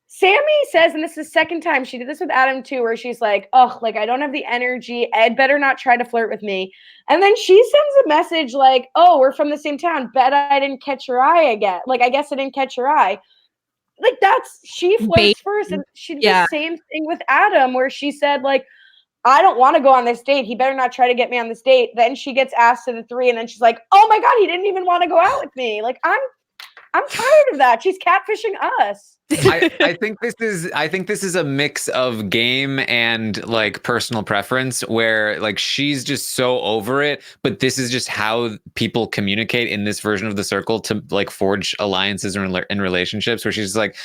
Sammy says, and this is the second time she did this with Adam too, where she's like, "Oh, like I don't have the energy. Ed better not try to flirt with me." And then she sends a message like, "Oh, we're from the same town. Bet I didn't catch your eye again. Like I guess I didn't catch your eye." Like she flirts first, and she did the same thing with Adam, where she said like, "I don't want to go on this date. He better not try to get me on this date." Then she gets asked to the 3, and then she's like, "Oh my god, he didn't even want to go out with me." Like I'm tired of that. She's catfishing us. I think this is a mix of game and like personal preference, where like she's just so over it, but this is just how people communicate in this version of the circle to like forge alliances and relationships, where she's like,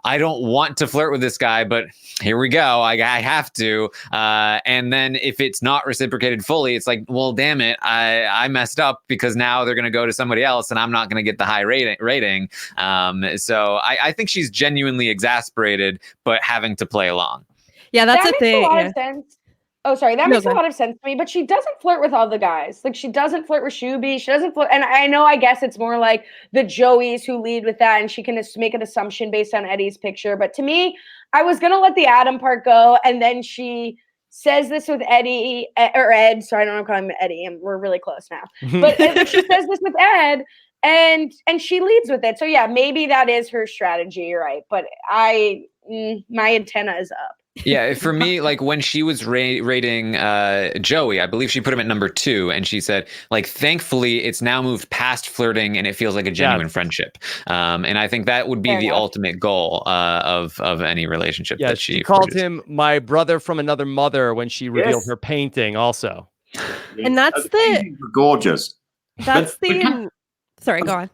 I don't want to flirt with this guy, but here we go. I have to. And then if it's not reciprocated fully, it's like, well, damn it. I messed up because now they're going to go to somebody else and I'm not going to get the high rating. So I think she's genuinely exasperated, but having to play along. Yeah, that's that a thing. Makes a lot of sense. Oh, sorry. That makes a lot of sense to me, but she doesn't flirt with all the guys. Like she doesn't flirt with Shuby. She doesn't flirt. And I guess it's more like the Joeys who lead with that. And she can just make an assumption based on Eddie's picture. But to me, I was going to let the Adam part go. And then she says this with Eddie or Ed. Sorry, I don't know if I'm calling him Eddie. And we're really close now. But she says this with Ed and she leads with it. So yeah, maybe that is her strategy. You're right. But my antenna is up. Yeah, for me, like when she was rating Joey, I believe she put him at number 2, and she said, like, thankfully, it's now moved past flirting, and it feels like a genuine friendship. And I think that would be the ultimate goal of any relationship that she called him my brother from another mother when she revealed her painting. Also, and that's gorgeous. That's sorry, go on.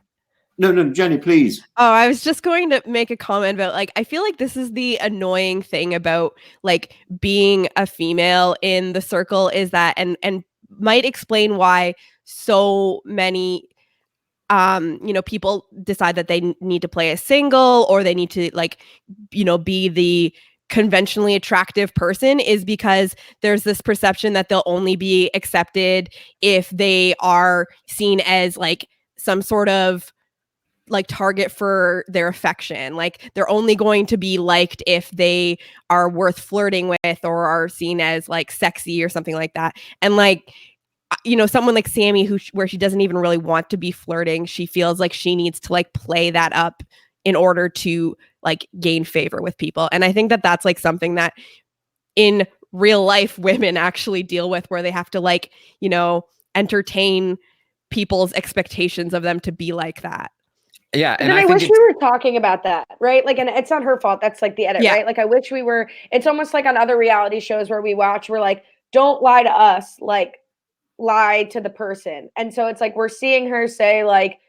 No, Jenny, please. Oh, I was just going to make a comment about like, I feel like this is the annoying thing about like being a female in the circle is that, and might explain why so many, people decide that they need to play a single or they need to like, be the conventionally attractive person, is because there's this perception that they'll only be accepted if they are seen as like some sort of like target for their affection. Like they're only going to be liked if they are worth flirting with or are seen as like sexy or something like that. And like, someone like Sammy where she doesn't even really want to be flirting, she feels like she needs to like play that up in order to like gain favor with people. And I think that that's like something that in real life women actually deal with, where they have to like, entertain people's expectations of them to be like that. Yeah, and I wish we were talking about that, right? Like, and it's not her fault. That's like the edit, right? Like, I wish we were. It's almost like on other reality shows where we watch, we're like, don't lie to us, like, lie to the person. And so it's like we're seeing her say like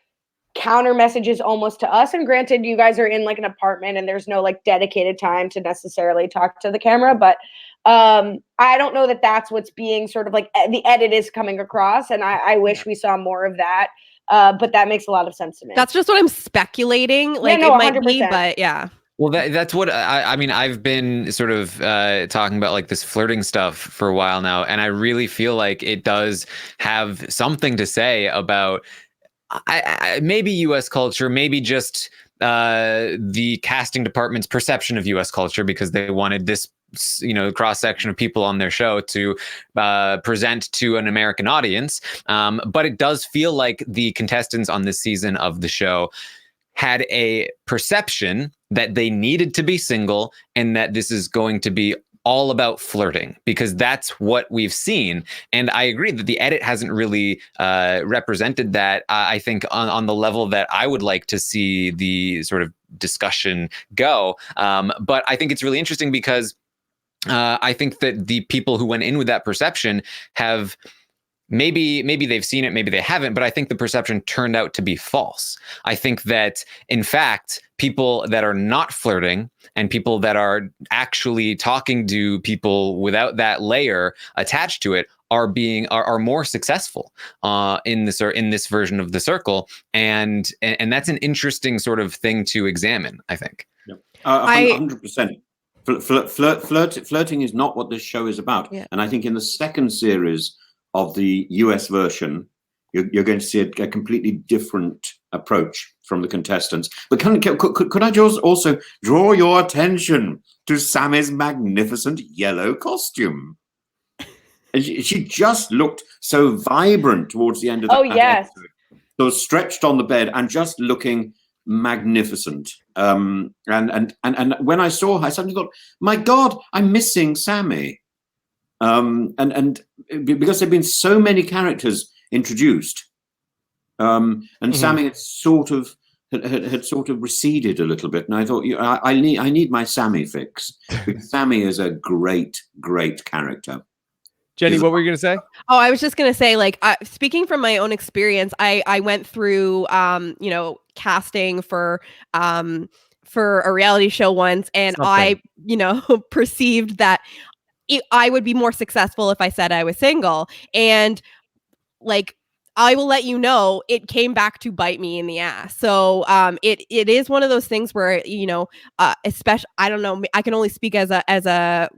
counter messages almost to us. And granted, you guys are in like an apartment and there's no like dedicated time to necessarily talk to the camera, but I don't know that that's what's being sort of like the edit is coming across, and I wish we saw more of that. But that makes a lot of sense to me. That's just what I'm speculating. Like, no, it might 100%. be, but yeah. Well, that's what I mean. I've been sort of talking about like this flirting stuff for a while now, and I really feel like it does have something to say about maybe U.S. culture, maybe just the casting department's perception of U.S. culture, because they wanted this, cross section of people on their show to present to an American audience. But it does feel like the contestants on this season of the show had a perception that they needed to be single and that this is going to be all about flirting, because that's what we've seen. And I agree that the edit hasn't really represented that, I think, on the level that I would like to see the sort of discussion go. But I think it's really interesting because I think that the people who went in with that perception have maybe they've seen it, maybe they haven't, but I think the perception turned out to be false. I think that, in fact, people that are not flirting and people that are actually talking to people without that layer attached to it are more successful in this version of the circle, and that's an interesting sort of thing to examine, I think. Yeah. 100%. Flirting is not what this show is about, and I think in the second series of the US version, you're going to see a completely different approach from the contestants. But could I just also draw your attention to Sammy's magnificent yellow costume? She just looked so vibrant towards the end of that episode. So stretched on the bed and just looking magnificent. And when I saw her, I suddenly thought, my God, I'm missing Sammy. And because there've been so many characters introduced, and Sammy had sort of receded a little bit, and I thought, I need my Sammy fix, because Sammy is a great character. Jenny, what were you going to say? Oh, I was just going to say, like, speaking from my own experience, I went through, casting for a reality show once, and I perceived that I would be more successful if I said I was single. And like, I will let you know, it came back to bite me in the ass. So it is one of those things where, especially, I don't know, I can only speak as a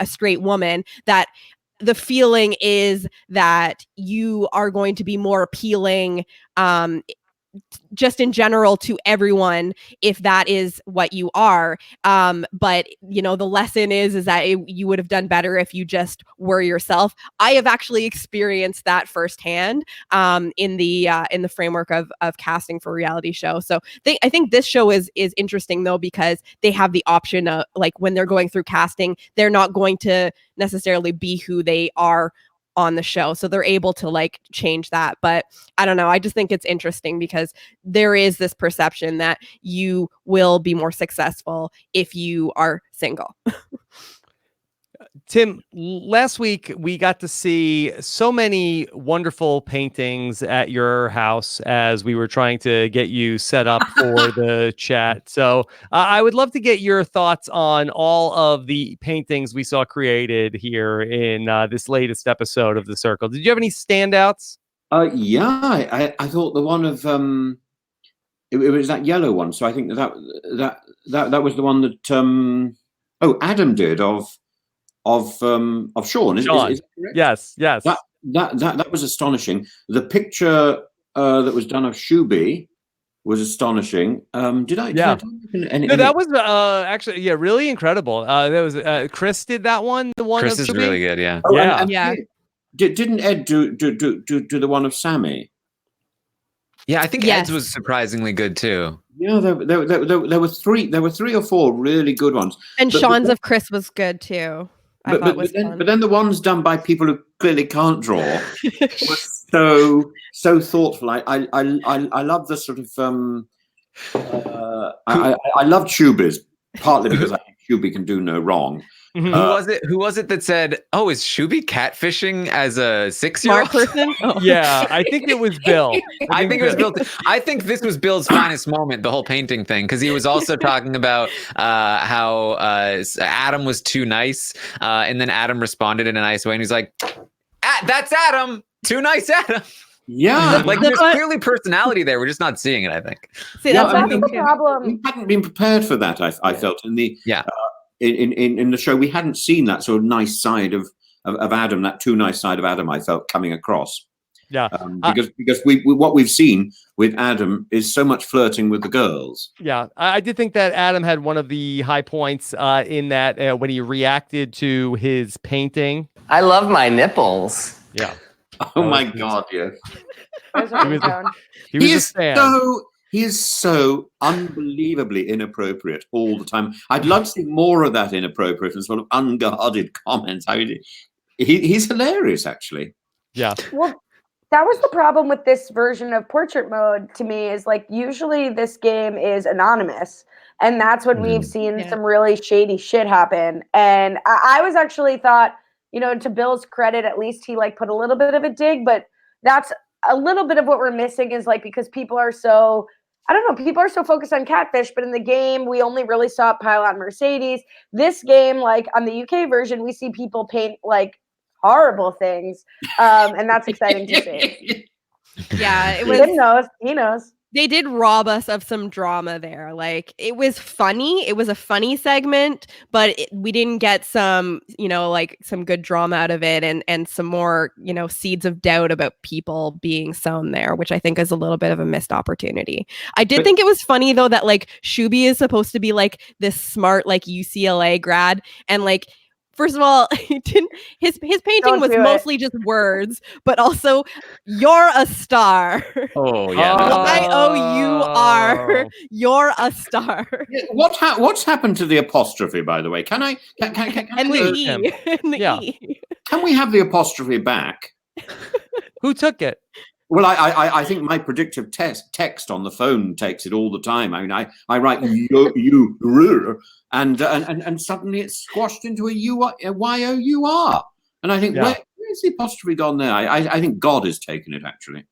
straight woman, that the feeling is that you are going to be more appealing just in general to everyone if that is what you are. But the lesson is that you would have done better if you just were yourself. I have actually experienced that firsthand in the framework of casting for a reality show. So I think this show is interesting though, because they have the option of, like, when they're going through casting, they're not going to necessarily be who they are on the show, so they're able to like change that. But I don't know, I just think it's interesting because there is this perception that you will be more successful if you are single. Tim, last week we got to see so many wonderful paintings at your house as we were trying to get you set up for the chat. So I would love to get your thoughts on all of the paintings we saw created here in this latest episode of The Circle. Did you have any standouts? Yeah, I thought the one of it was that yellow one. So I think that was the one that Adam did of Sean. Is that correct? Yes. That was astonishing. The picture that was done of Shuby was astonishing. Did I? No, that was actually really incredible. That was Chris did that one. The one Chris of is Shuby? really good. Yeah. Oh, Yeah. Didn't Ed do the one of Sammy? Yeah, I think Ed's was surprisingly good too. Yeah, there were three or four really good ones. And Sean's of Chris was good too. But then the ones done by people who clearly can't draw were so thoughtful. I love the sort of I love Shubies, partly because I think Shuby can do no wrong. Who was it that said, "Oh, is Shuby catfishing as a 6-year-old person?" Oh. Yeah, I think it was Bill. I think it was Bill. I think this was Bill's finest moment, the whole painting thing, because he was also talking about how Adam was too nice, and then Adam responded in a nice way, and he's like, "That's Adam, too nice, Adam." Yeah, like there's clearly personality there. We're just not seeing it, I think. See, that's the problem. We hadn't been prepared for that. I felt in the in the show we hadn't seen that sort of nice side of Adam, that too nice side of Adam. I felt coming across. Yeah, because we what we've seen with Adam is so much flirting with the girls. Yeah, I did think that Adam had one of the high points in that when he reacted to his painting. I love my nipples. Yeah. Oh my God! Yes. He is so unbelievably inappropriate all the time. I'd love to see more of that inappropriate and sort of unguarded comments. I mean, he's hilarious, actually. Yeah. Well, that was the problem with this version of portrait mode to me, is like usually this game is anonymous. And that's when we've seen some really shady shit happen. And I was actually thought, you know, to Bill's credit, at least he like put a little bit of a dig, but that's a little bit of what we're missing, is like, because people are so, I don't know, people are so focused on Catfish, but in the game, we only really saw it pile on Mercedes. This game, like on the UK version, we see people paint like horrible things. And that's exciting to see. Yeah, it was. He knows. They did rob us of some drama there. Like, it was funny. It was a funny segment, but we didn't get some, you know, like some good drama out of it, and some more, you know, seeds of doubt about people being sown there, which I think is a little bit of a missed opportunity. I did think it was funny though that like Shuby is supposed to be like this smart like UCLA grad, and like, first of all, his painting was mostly just words, but also, "You're a star." Oh yeah. Y-O-U-R. You're a star. What's happened to the apostrophe, by the way? Can I? Can and the E. And the E. Can we have the apostrophe back? Who took it? Well, I think my predictive text on the phone takes it all the time. I mean, I write you and suddenly it's squashed into a Y-O-U-R. And I think, where's the apostrophe gone there? I think God has taken it, actually.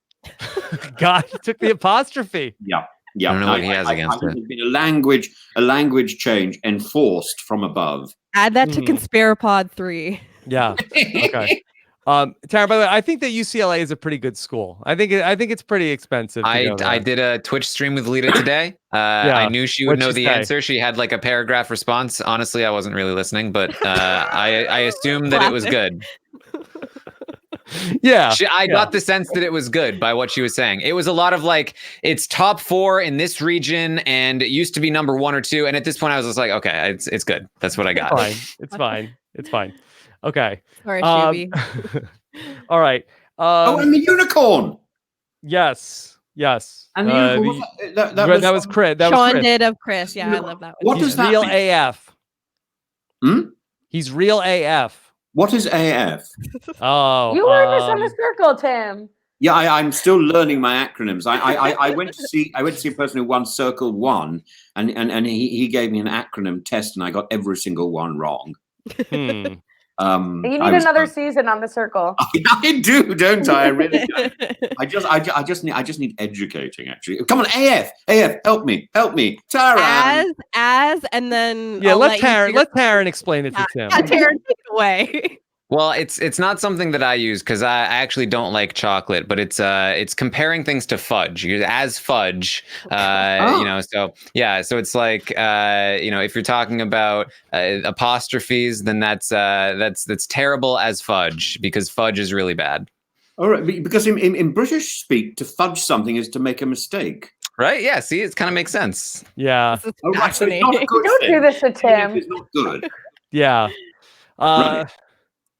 God took the apostrophe. Yeah. I don't know what he has against it. There's been a language change enforced from above. Add that to Conspirapod 3. Yeah. Okay. Taran, by the way, I think that UCLA is a pretty good school. I think it's pretty expensive. I did a Twitch stream with Lita today. I knew she would know the answer. She had like a paragraph response. Honestly, I wasn't really listening, but I assumed that it was good. Yeah. I got the sense that it was good by what she was saying. It was a lot of like, it's top 4 in this region, and it used to be number 1 or 2. And at this point, I was just like, okay, it's good. That's what I got. It's fine. Okay. Sorry, Shuby. All right. And the unicorn. Yes. And that was Chris. Sean did of Chris. Yeah, I love that one. What does that real mean? AF. He's real AF. What is AF? Oh, you learned this on the circle, Tim. Yeah, I'm still learning my acronyms. I went to see a person who won Circle 1, and he gave me an acronym test, and I got every single one wrong. You need another season on the circle. I do, don't I? I really do. I just need educating. Actually, come on, AF, help me, Taran. And then let Taran explain it to Tim. Taran, take it away. Well, it's not something that I use because I actually don't like chocolate, but it's comparing things to fudge. As fudge, you know. So yeah, so it's like you know, if you're talking about apostrophes, then that's terrible as fudge, because fudge is really bad. All right, because in British speak, to fudge something is to make a mistake. Right? Yeah. See, it kind of makes sense. Yeah. Oh, right, so it's not a good Don't thing. do this to Tim. It's not good. Yeah. Right.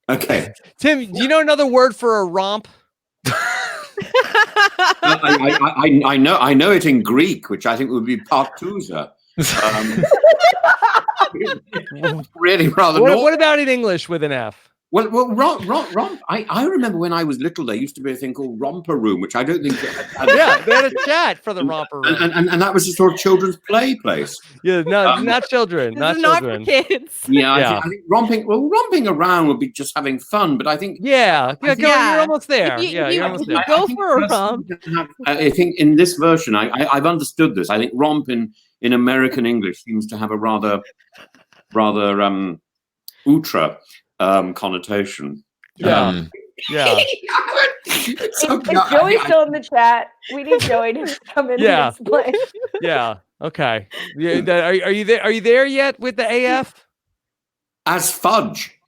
Okay. Tim, do you know another word for a romp? I know it in Greek, which I think would be partouza. Really rather. What about in English with an F? Well, romp. I remember when I was little, there used to be a thing called Romper Room, which I don't think. Yeah, they had a chat for the romper room. And that was a sort of children's play place. Yeah, no, not children. This Not is not children. for kids. Yeah, Yeah. I think romping around would be just having fun. But I think Yeah, I think- you're almost there. You- Yeah, you- you're almost you there. go I think for a personally romp. I think in this version, I've understood this. I think romp in American English seems to have a rather ultra connotation. Yeah, yeah. Is Joey still in the chat? We need Joey to come in Yeah. and explain. Yeah. Okay. Yeah, are you there? Are you there yet with the AF? As fudge.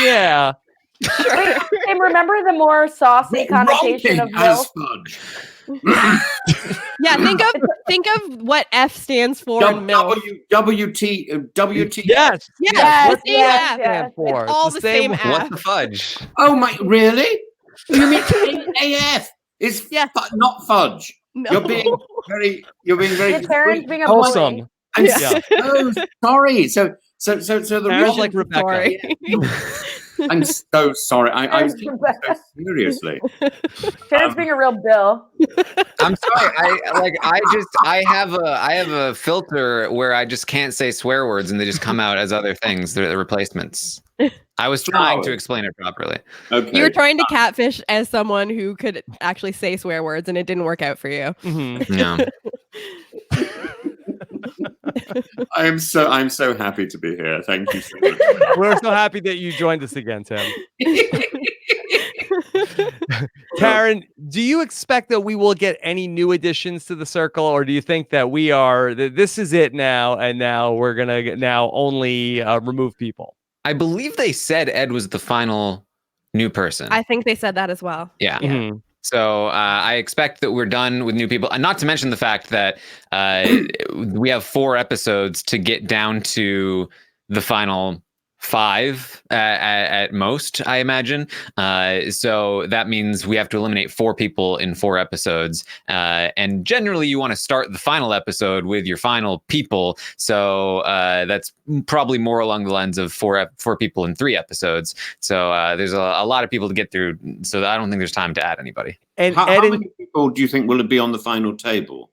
Yeah. Wait, Tim, remember the more saucy connotation of Romping as milk? fudge. Yeah, think of what F stands for in milk. WT. Yes. Yes, What's the yes, AF yes. stand for? It's all the same one. F. What's the fudge? Oh my! Really? You mean AF? It's Yeah. not fudge. No. You're being very. Yeah, Taryn's being a Wholesome. bully. I'm Yeah. so sorry. So the Taryn's reason like Rebecca. Sorry. I'm so sorry. I was taking Rebecca. it so seriously. Taryn's being a real Bill. I'm sorry. I have a filter where I just can't say swear words and they just come out as other things. They're the replacements. I was trying to explain it properly. Okay. You were trying to catfish as someone who could actually say swear words, and it didn't work out for you. Mhm. Yeah. I'm so happy to be here. Thank you so much. We're so happy that you joined us again, Tim. Taran, do you expect that we will get any new additions to the circle, or do you think that this is it now, and now we're gonna only remove people? I believe they said Ed was the final new person. I think they said that as well. Yeah. Mhm. So I expect that we're done with new people, and not to mention the fact that we have 4 episodes to get down to the final 5 at most, I imagine. So that means we have to eliminate 4 people in 4 episodes. And generally, you want to start the final episode with your final people. So that's probably more along the lines of 4 people in 3 episodes. So there's a lot of people to get through. So I don't think there's time to add anybody. And How Ed and many people do you think will be on the final table?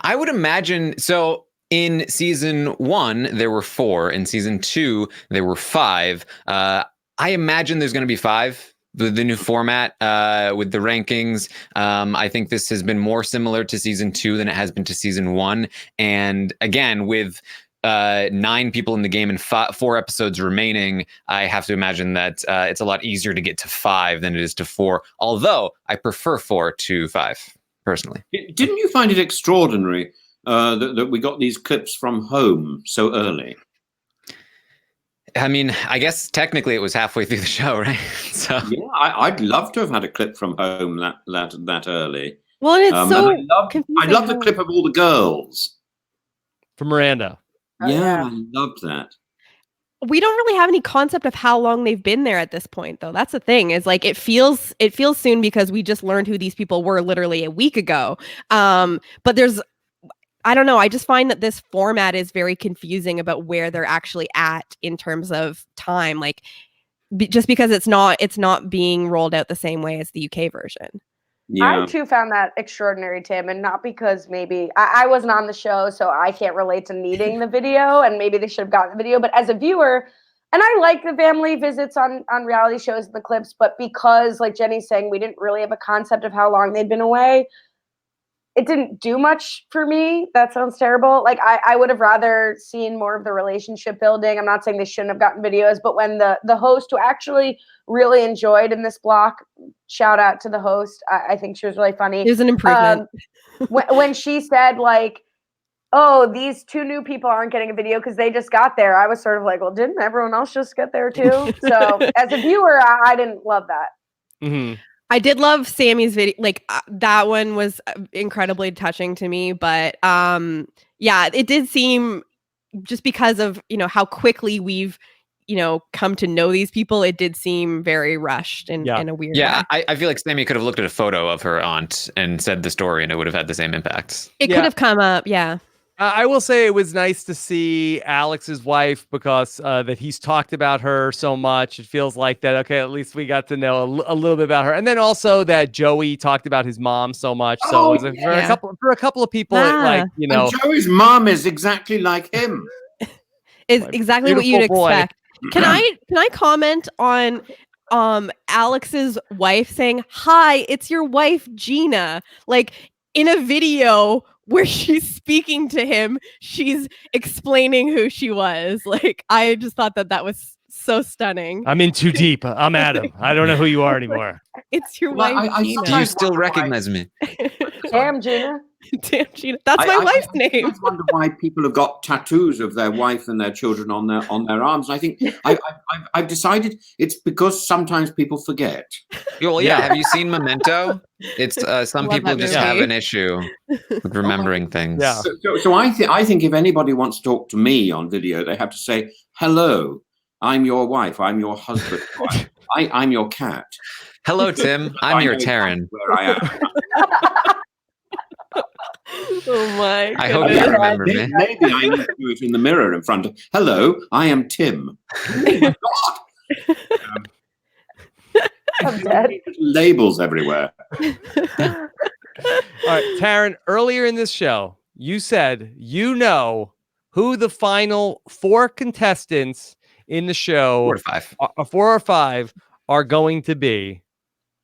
I would imagine so. In season 1, there were 4. In season 2, there were 5. I imagine there's going to be 5. The new format with the rankings. I think this has been more similar to season 2 than it has been to season 1. And again, with 9 people in the game and 4 episodes remaining, I have to imagine that it's a lot easier to get to 5 than it is to 4. Although I prefer 4 to 5 personally. Didn't you find it extraordinary that we got these clips from home so early? I mean, I guess technically it was halfway through the show, right? So Yeah, I'd love to have had a clip from home that early. Well, and it's so and I love the clip of all the girls. for Miranda. Oh, Yeah, yeah. I loved that. We don't really have any concept of how long they've been there at this point, though. That's the thing, is like it feels soon because we just learned who these people were literally a week ago. But I don't know. I just find that this format is very confusing about where they're actually at in terms of time. Like, just because it's not being rolled out the same way as the UK version. Yeah. I too found that extraordinary, Tim, and not because maybe I wasn't on the show, so I can't relate to needing the video, and maybe they should have gotten the video. But as a viewer, and I like the family visits on reality shows and the clips, but because, like Jenny's saying, we didn't really have a concept of how long they'd been away, it didn't do much for me. That sounds terrible. Like I would have rather seen more of the relationship building. I'm not saying they shouldn't have gotten videos, but when the host, who actually really enjoyed in this block, shout out to the host. I think she was really funny. There's an improvement. When she said like, oh, these 2 new people aren't getting a video because they just got there, I was sort of like, well, didn't everyone else just get there too? So as a viewer, I didn't love that. Mm-hmm. I did love Sammy's video. Like that one was incredibly touching to me, but yeah, it did seem, just because of, how quickly we've, come to know these people, it did seem very rushed in a weird way. I feel like Sammy could have looked at a photo of her aunt and said the story and it would have had the same impact. It could have come up, yeah. I will say it was nice to see Alex's wife because that he's talked about her so much. It feels like that. Okay, at least we got to know a little bit about her, and then also that Joey talked about his mom so much. So it was for a couple of people, And Joey's mom is exactly like him. Is exactly what you'd expect. Can I comment on Alex's wife saying, "Hi, it's your wife Gina," like in a video where she's speaking to him, she's explaining who she was. Like, I just thought that was so stunning. I'm in too deep. I'm Adam. I don't know who you are anymore. It's your wife, Gina. Do you still recognize me? Damn, Gina. Damn, Gina. That's my wife's name. I wonder why people have got tattoos of their wife and their children on their arms. I think I've decided it's because sometimes people forget. Well, yeah. Have you seen Memento? It's some people just have an issue with remembering things. Yeah. So I think if anybody wants to talk to me on video, they have to say, "Hello, I'm your wife. I'm your husband's wife. I'm your cat." Hello, Tim. I'm your Taran. Where I am. Oh my! I hope you remember me. Maybe I need to do it in the mirror in front of. Hello, I am Tim. Oh I'm dead. Labels everywhere. All right, Taran, earlier in this show, you said you know who the final 4 contestants in the show 4 to 5. 4 or 5 are going to be.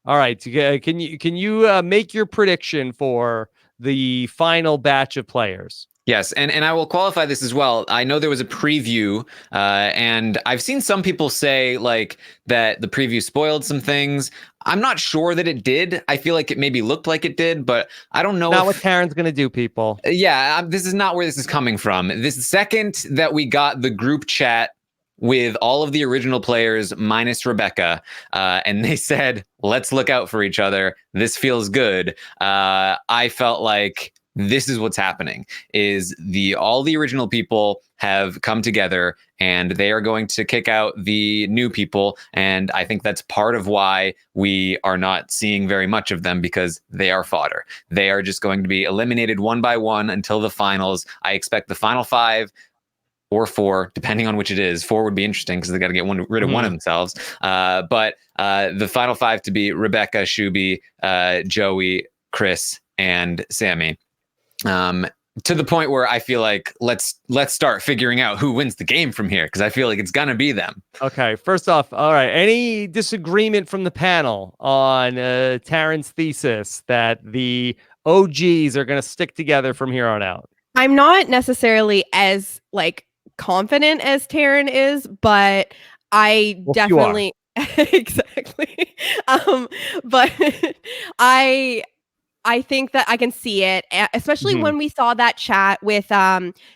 All right, can you make your prediction for the final batch of players? Yes, and I will qualify this as well. I know there was a preview, and I've seen some people say like that the preview spoiled some things. I'm not sure that it did. I feel like it maybe looked like it did, but I don't know. Not what Taran's going to do, people. Yeah, this is not where this is coming from. This second that we got the group chat with all of the original players minus Rebecca, and they said, "Let's look out for each other. This feels good." I felt like this is what's happening, is all the original people have come together and they are going to kick out the new people. And I think that's part of why we are not seeing very much of them, because they are fodder. They are just going to be eliminated one by one until the finals. I expect the final 5 or 4, depending on which it is. 4 would be interesting because they got to get rid of one of themselves. But the final 5 to be Rebecca, Shuby, Joey, Chris, and Sammy. To the point where I feel like let's start figuring out who wins the game from here, because I feel like it's gonna be them. Okay, first off, all right, any disagreement from the panel on Taran's thesis that the OGs are going to stick together from here on out? I'm not necessarily as confident as Taran is, but I definitely exactly. But I think that I can see it, especially when we saw that chat with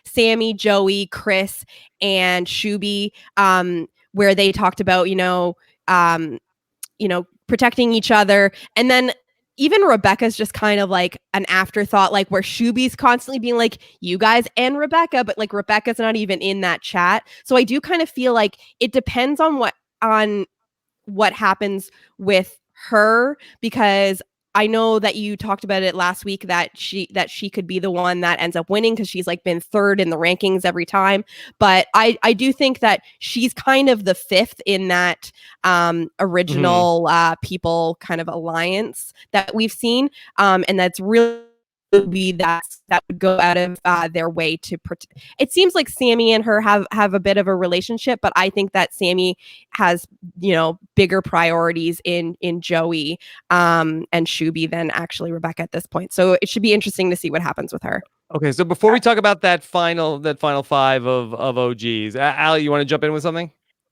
Sammy, Joey, Chris, and Shuby, where they talked about protecting each other, and then even Rebecca's just kind of like an afterthought, like where Shuby's constantly being like, "You guys and Rebecca," but like Rebecca's not even in that chat. So I do kind of feel like it depends on what happens with her, because I know that you talked about it last week that she could be the one that ends up winning because she's been 3rd in the rankings every time. But I do think that she's kind of the 5th in that original people kind of alliance that we've seen, and that's really that would go out of their way to protect. It seems like Sammy and her have a bit of a relationship, but I think that Sammy has bigger priorities in Joey and Shuby than actually Rebecca at this point. So it should be interesting to see what happens with her. Okay, so before we talk about that final 5 of OGs, Al, you want to jump in with something?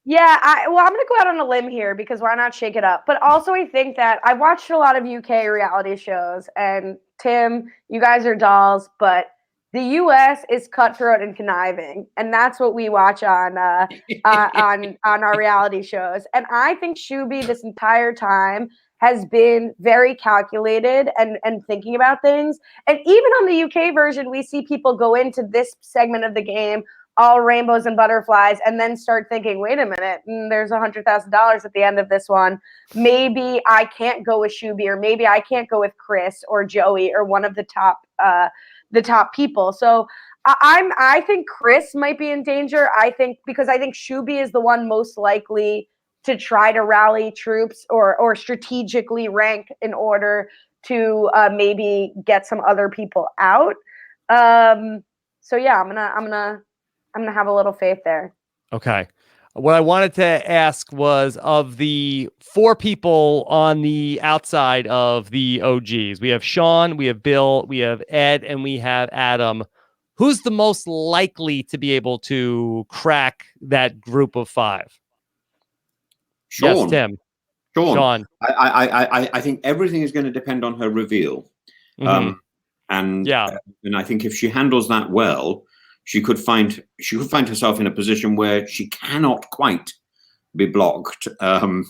Yeah, I'm going to go out on a limb here because why not shake it up? But also I think that I've watched a lot of UK reality shows, and Tim, you guys are dolls, but the US is cutthroat and conniving, and that's what we watch on our reality shows. And I think Shuby this entire time has been very calculated and thinking about things. And even on the UK version, we see people go into this segment of the game all rainbows and butterflies, and then start thinking, wait a minute, there's $100,000 at the end of this one. Maybe I can't go with Shuby, or maybe I can't go with Chris or Joey or one of the top people. So I think Chris might be in danger. Because I think Shubi is the one most likely to try to rally troops or strategically rank in order to maybe get some other people out. So yeah, I'm gonna have a little faith there. Okay. What I wanted to ask was, of the 4 people on the outside of the OGs, we have Sean, we have Bill, we have Ed, and we have Adam. Who's the most likely to be able to crack that group of 5? Sean. Yes, Tim. Sean. I think everything is going to depend on her reveal. Mm-hmm. And I think if she handles that well, she could find herself in a position where she cannot quite be blocked,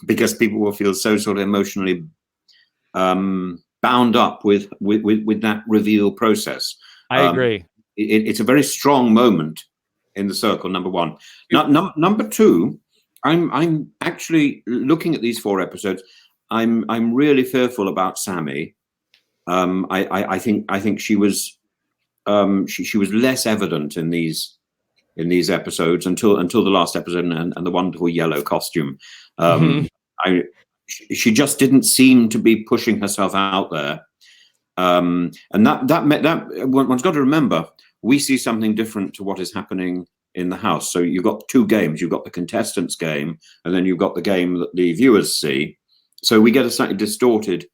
because people will feel so sort of emotionally bound up with that reveal process. I agree. It's a very strong moment in the circle. Number 1. Number 2, I'm actually looking at these 4 episodes. I'm really fearful about Sammy. I think she was she was less evident in these episodes until the last episode and the wonderful yellow costume. She just didn't seem to be pushing herself out there, and that one's got to remember, we see something different to what is happening in the house. So you've got 2 games. You've got the contestants' game, and then you've got the game that the viewers see. So we get a slightly distorted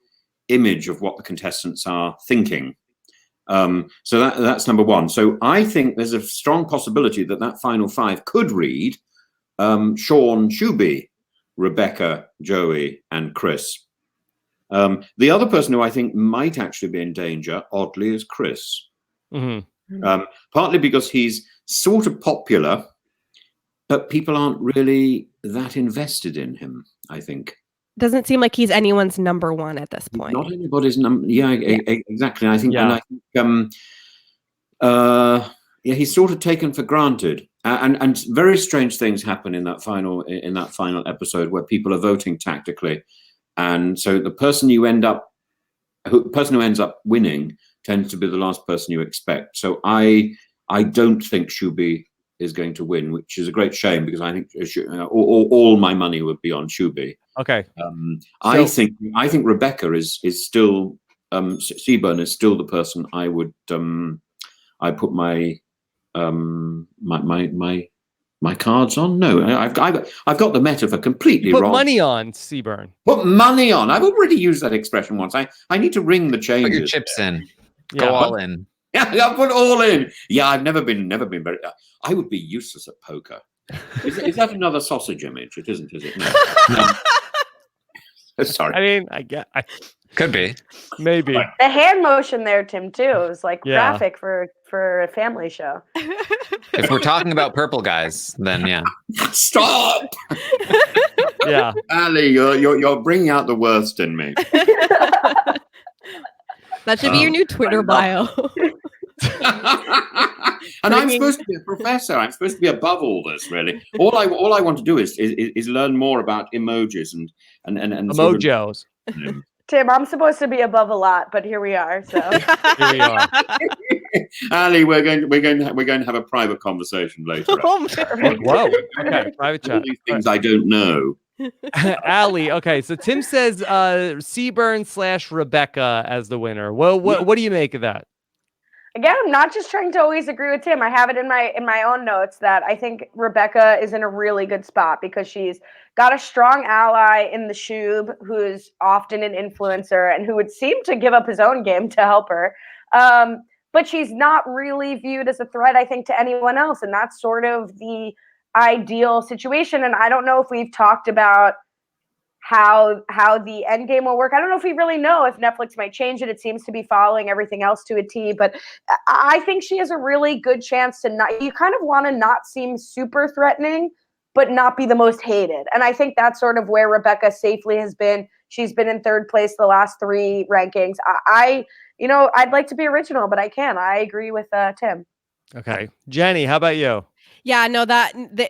image of what the contestants are thinking. So that's number 1. So I think there's a strong possibility that final 5 could read Sean, Shubi, Rebecca, Joey, and Chris. The other person who I think might actually be in danger, oddly, is Chris. Mm-hmm. Partly because he's sort of popular, but people aren't really that invested in him, I think. Doesn't seem like he's anyone's number 1 at this point. Not anybody's number. Yeah, exactly. I think. Yeah. And I think. He's sort of taken for granted, and very strange things happen in that final episode where people are voting tactically, and so the person who ends up winning tends to be the last person you expect. So I don't think Shubi is going to win, which is a great shame, because I think all my money would be on Shubi. Okay. I think Rebecca is still Seaburn is still the person I would I put my my cards on. No, I've got the metaphor completely wrong. Put money on Seaburn. Put money on. I've already used that expression once. I need to ring the changes. Put your chips in. Go all in. Yeah, I put all in. Yeah, I've never been very. I would be useless at poker. Is that another sausage image? It isn't, is it? No. Sorry. I mean, I get. Could be. Maybe. The hand motion there, Tim, too. It was like graphic for a family show. If we're talking about purple guys, then yeah. Stop. Yeah. Ali, you're bringing out the worst in me. That should be your new Twitter bio. And I'm supposed to be a professor. I'm supposed to be above all this, really. All I want to do is learn more about emojis and emojos. Sort of, Tim, I'm supposed to be above a lot, but here we are. So here we are. Ali, we're going to have a private conversation later. Whoa. Okay, private chat. All these things I don't know. Ali, okay, so Tim says Seaburn / Rebecca as the winner. Well, what do you make of that? Again, I'm not just trying to always agree with Tim. I have it in my own notes that I think Rebecca is in a really good spot because she's got a strong ally in the Shub who's often an influencer and who would seem to give up his own game to help her. But she's not really viewed as a threat, I think, to anyone else. And that's sort of the ideal situation. And I don't know if we've talked about how the end game will work. I don't know if we really know if Netflix might change it. It seems to be following everything else to a T, but I think she has a really good chance to not, you kind of want to not seem super threatening, but not be the most hated. And I think that's sort of where Rebecca safely has been. She's been in 3rd place the last 3 rankings. I'd like to be original, but I can't. I agree with Tim. Okay. Jenny, how about you? Yeah, no,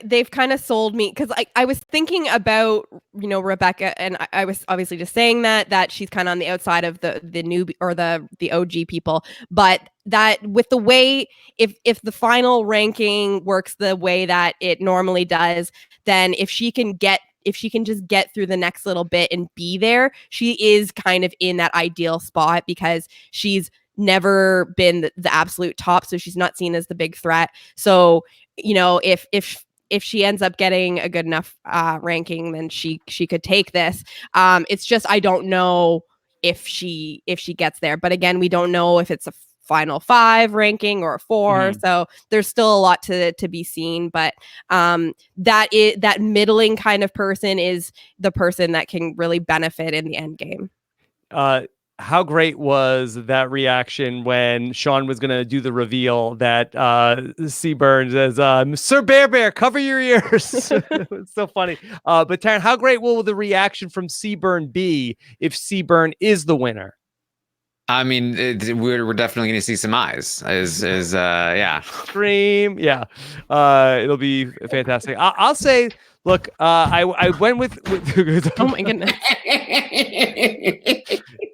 they've kind of sold me because I was thinking about, Rebecca, and I was obviously just saying that she's kind of on the outside of the newbie or the OG people. But that with the way, if the final ranking works the way that it normally does, then if she can just get through the next little bit and be there, she is kind of in that ideal spot because she's never been the absolute top, so she's not seen as the big threat. So, you know, if she ends up getting a good enough ranking, then she could take this. It's just I don't know if she gets there. But again, we don't know if it's a final 5 ranking or a 4. So there's still a lot to be seen. But that middling kind of person is the person that can really benefit in the end game. How great was that reaction when Sean was going to do the reveal that Seaburn says, Sir Bear, cover your ears. It was so funny. But Taran, how great will the reaction from Seaburn be if Seaburn is the winner? I mean, we're definitely going to see some eyes. Yeah. Scream. Yeah. It'll be fantastic. I'll say, look, I went with oh my goodness.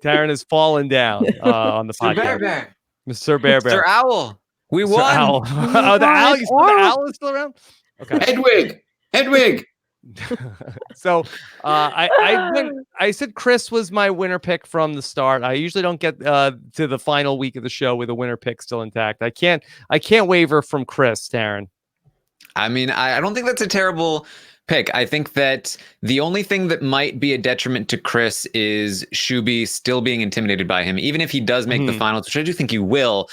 Taran has fallen down on the podcast. Mr. Bear. Mr. Owl. We Mr. won. Owl. Oh, the owl. The owl is still around? Okay. Hedwig. So I said Chris was my winner pick from the start. I usually don't get to the final week of the show with a winner pick still intact. I can't waver from Chris, Taran. I mean, I don't think that's a terrible pick. I think that the only thing that might be a detriment to Chris is Shuby still being intimidated by him, even if he does make the finals, which I do think he will.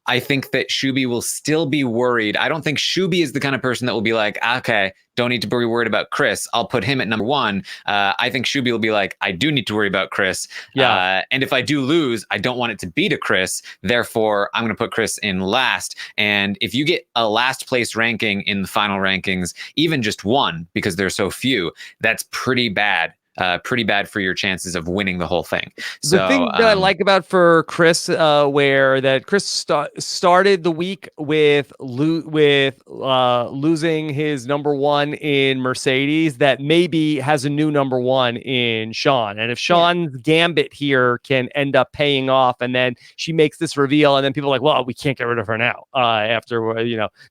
I think that Shuby will still be worried. I don't think Shuby is the kind of person that will be like, okay, don't need to be worried about Chris. I'll put him at number 1. I think Shuby will be like, I do need to worry about Chris. Yeah. And if I do lose, I don't want it to be to Chris. Therefore, I'm going to put Chris in last. And if you get a last place ranking in the final rankings, even just 1, because there's so few, that's pretty bad. Pretty bad for your chances of winning the whole thing. So, the thing that I like about for Chris, where that Chris started the week with losing his number 1 in Mercedes, that maybe has a new number 1 in Sean. And if Sean's gambit here can end up paying off, and then she makes this reveal, and then people are like, well, we can't get rid of her now. After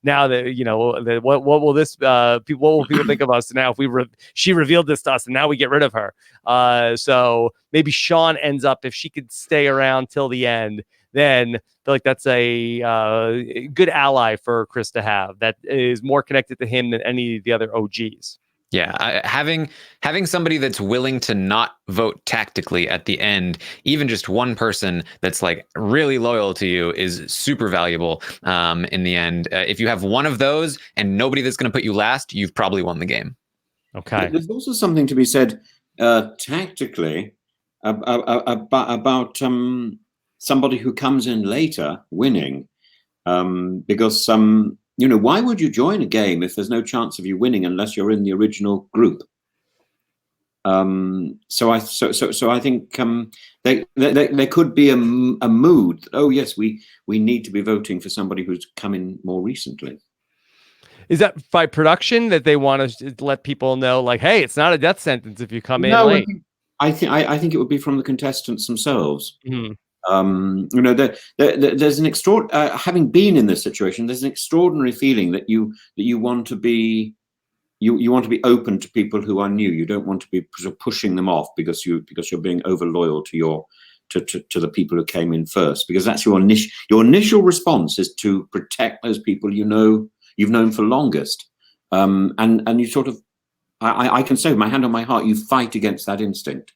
now that what will this what will people think of us now if she revealed this to us, and now we get rid of her. So maybe Sean ends up, if she could stay around till the end, then I feel like that's a good ally for Chris to have that is more connected to him than any of the other OGs. Yeah, having somebody that's willing to not vote tactically at the end, even just one person that's like really loyal to you, is super valuable in the end. If you have one of those and nobody that's going to put you last, you've probably won the game. Okay. There's also something to be said tactically about somebody who comes in later winning, because why would you join a game if there's no chance of you winning unless you're in the original group? So I think there could be a mood. Oh yes, we need to be voting for somebody who's come in more recently. Is that by production that they want to let people know, like, hey, it's not a death sentence if you come in late? I think it would be from the contestants themselves. Mm-hmm. There's an having been in this situation, there's an extraordinary feeling that you want to be you want to be open to people who are new. You don't want to be sort of pushing them off because you're being over loyal to the people who came in first, because that's your initial response is to protect those people you've known for longest, and you sort of, I can say with my hand on my heart, you fight against that instinct.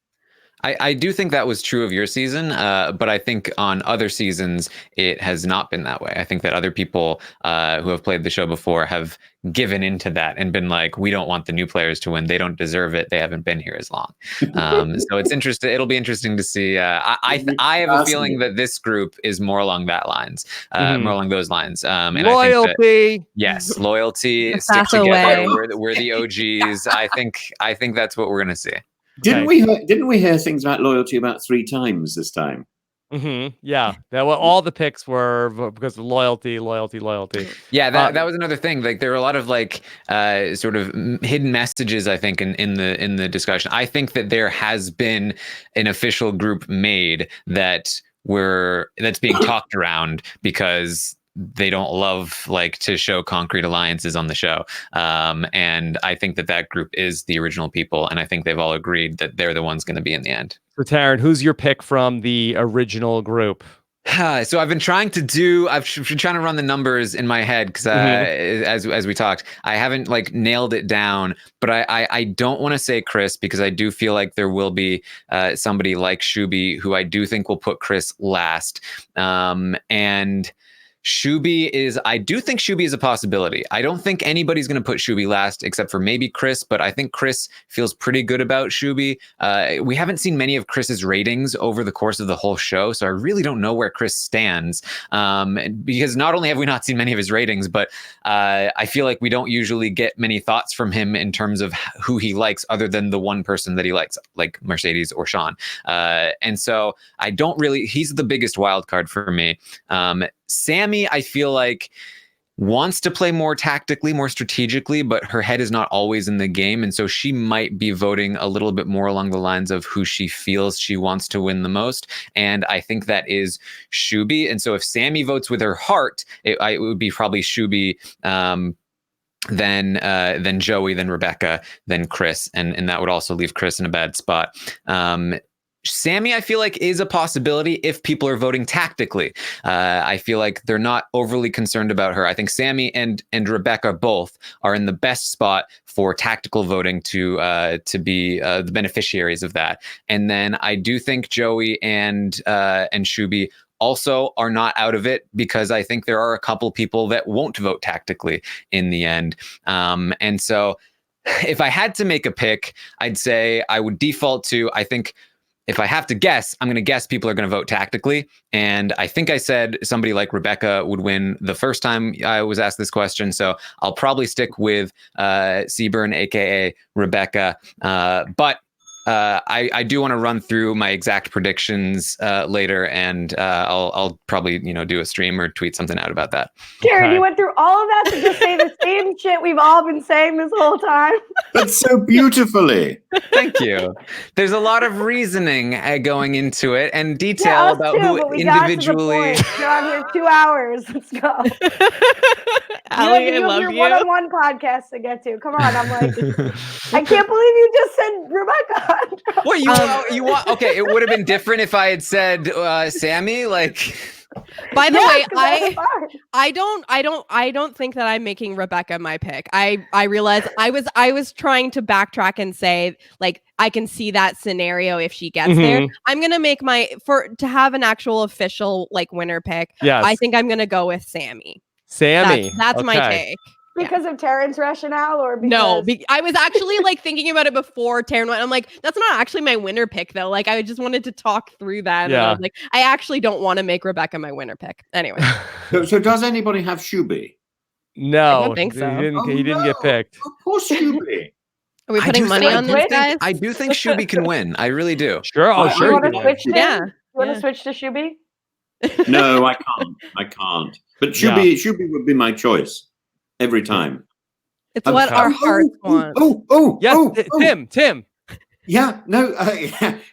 I do think that was true of your season, but I think on other seasons it has not been that way. I think that other people who have played the show before have given into that and been like, we don't want the new players to win. They don't deserve it. They haven't been here as long. So it's interesting. It'll be interesting to see. I have a feeling that this group is more along that lines, more along those lines. And loyalty. I think that, yes, loyalty. Stick together. We're the OGs. I think that's what we're gonna see. Didn't we hear things about loyalty about 3 times this time? Mm-hmm. Yeah, all the picks were because of loyalty. Yeah, that was another thing. Like there were a lot of like sort of hidden messages, I think, in the discussion. I think that there has been an official group made that that's being talked around because they don't love to show concrete alliances on the show. And I think that group is the original people. And I think they've all agreed that they're the ones going to be in the end. So Taran, who's your pick from the original group? So I've been trying to run the numbers in my head because as we talked, I haven't nailed it down, but I don't want to say Chris because I do feel like there will be somebody like Shubi who I do think will put Chris last. And I do think Shubi is a possibility. I don't think anybody's going to put Shubi last except for maybe Chris, but I think Chris feels pretty good about Shubi. We haven't seen many of Chris's ratings over the course of the whole show, so I really don't know where Chris stands. Because not only have we not seen many of his ratings, but I feel like we don't usually get many thoughts from him in terms of who he likes other than the one person that he likes, like Mercedes or Sean. And so he's the biggest wild card for me. Sammy, I feel like wants to play more tactically, more strategically, but her head is not always in the game. And so she might be voting a little bit more along the lines of who she feels she wants to win the most. And I think that is Shubi. And so if Sammy votes with her heart, it would be probably Shubi, then Joey, then Rebecca, then Chris. And that would also leave Chris in a bad spot. Sammy, I feel like, is a possibility if people are voting tactically. I feel like they're not overly concerned about her. I think Sammy and Rebecca both are in the best spot for tactical voting to be the beneficiaries of that. And then I do think Joey and Shubi also are not out of it because I think there are a couple people that won't vote tactically in the end. And so if I had to make a pick, I'd say I would default to, I think, if I have to guess, I'm going to guess people are going to vote tactically. And I think I said somebody like Rebecca would win the first time I was asked this question. So I'll probably stick with Seaburn, aka Rebecca. But I do want to run through my exact predictions later, and I'll probably do a stream or tweet something out about that. Jared, you went through all of that to just say the same shit we've all been saying this whole time. But so beautifully. Thank you. There's a lot of reasoning going into it and detail about who individually. You're on here 2 hours. Let's go. Allie, I love your you. one-on-one podcast to get to. Come on, I'm like, I can't believe you just said Rebecca. What you want? Okay, it would have been different if I had said Sammy. By the way, I don't think that I'm making Rebecca my pick. I realized I was trying to backtrack and say I can see that scenario if she gets there. I'm gonna make to have an actual official winner pick. Yes. I think I'm gonna go with Sammy. That's my take. Because of Taran's rationale, or because... No, I was actually thinking about it before Taran went. I'm like, that's not actually my winner pick though. I just wanted to talk through that. Yeah. And I was like, I actually don't want to make Rebecca my winner pick. Anyway. So does anybody have Shubi? No, I don't think so. He didn't get picked. Of course, Shubi. Are we putting money on this, guys? I do think Shubi can win. I really do. Sure. Oh, sure. You want to switch? Yeah. You want to switch to Shubi? No, I can't. But Shubi would be my choice every time. It's what our hearts want. Yes, Tim. Yeah, no,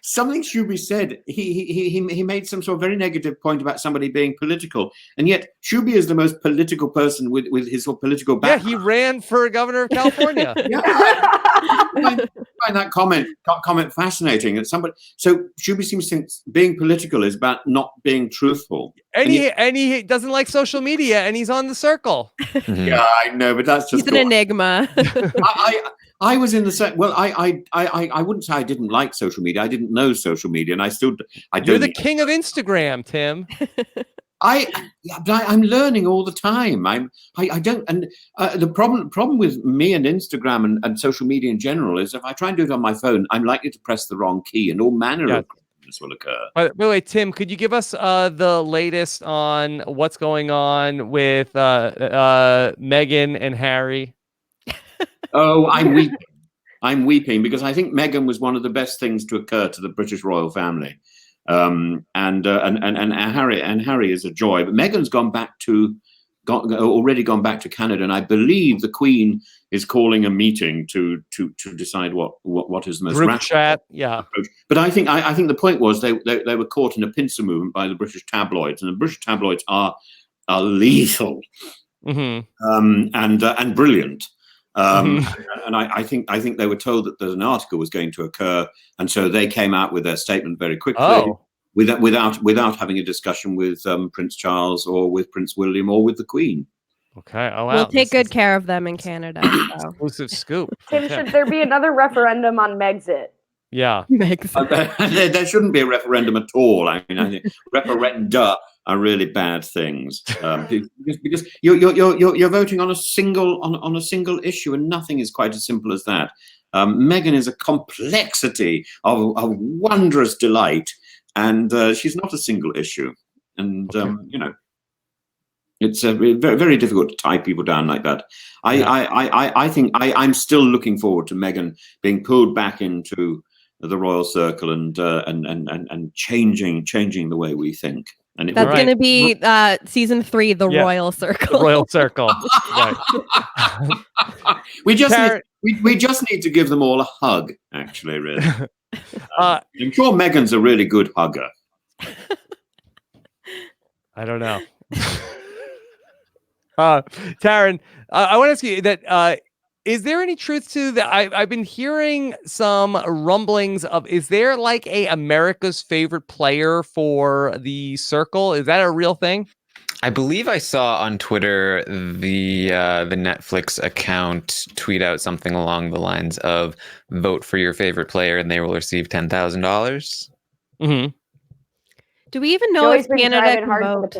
something Shubi said. He made some sort of very negative point about somebody being political, and yet Shubi is the most political person with his sort of political background. Yeah, he ran for governor of California. Yeah, I find that comment fascinating. So Shubi seems to think being political is about not being truthful, and he doesn't like social media, and he's on the circle. Yeah, I know, but that's just he's an enigma. I was in the same. Well, I wouldn't say I didn't like social media. I didn't know social media, and I don't. You're the king of Instagram, Tim. I'm learning all the time. I don't. And the problem with me and Instagram and social media in general is if I try and do it on my phone, I'm likely to press the wrong key, and all manner of this will occur. By the way, Tim, could you give us the latest on what's going on with Meghan and Harry? Oh, I'm weeping because I think Meghan was one of the best things to occur to the British royal family, and Harry is a joy. But Meghan's gone back to already gone back to Canada, and I believe the Queen is calling a meeting to decide what is the most Group rational chat, yeah. approach. But I think the point was they were caught in a pincer movement by the British tabloids, and the British tabloids are lethal and brilliant. And I think they were told that an article was going to occur, and so they came out with their statement very quickly. Without having a discussion with Prince Charles or with Prince William or with the Queen. Okay. Oh wow. We'll take good care of them in Canada. So. Exclusive scoop. Tim, should there be another referendum on Megxit? Yeah. There shouldn't be a referendum at all. I think referenda are really bad things because you're voting on a single issue, and nothing is quite as simple as that. Meghan is a complexity of wondrous delight. And she's not a single issue, and it's very, very difficult to tie people down like that. I think I'm still looking forward to Meghan being pulled back into the royal circle and changing the way we think. And that's going to be season 3, the Royal Circle. The Royal Circle. Right. We just need to give them all a hug. Actually, really. I'm sure Meghan's a really good hugger. I don't know. Taran, I want to ask you that, is there any truth to that? I've been hearing some rumblings of, is there like a America's favorite player for the Circle? Is that a real thing? I believe I saw on Twitter the Netflix account tweet out something along the lines of vote for your favorite player and they will receive $10,000. Mm-hmm. Do we even know if Canada can vote?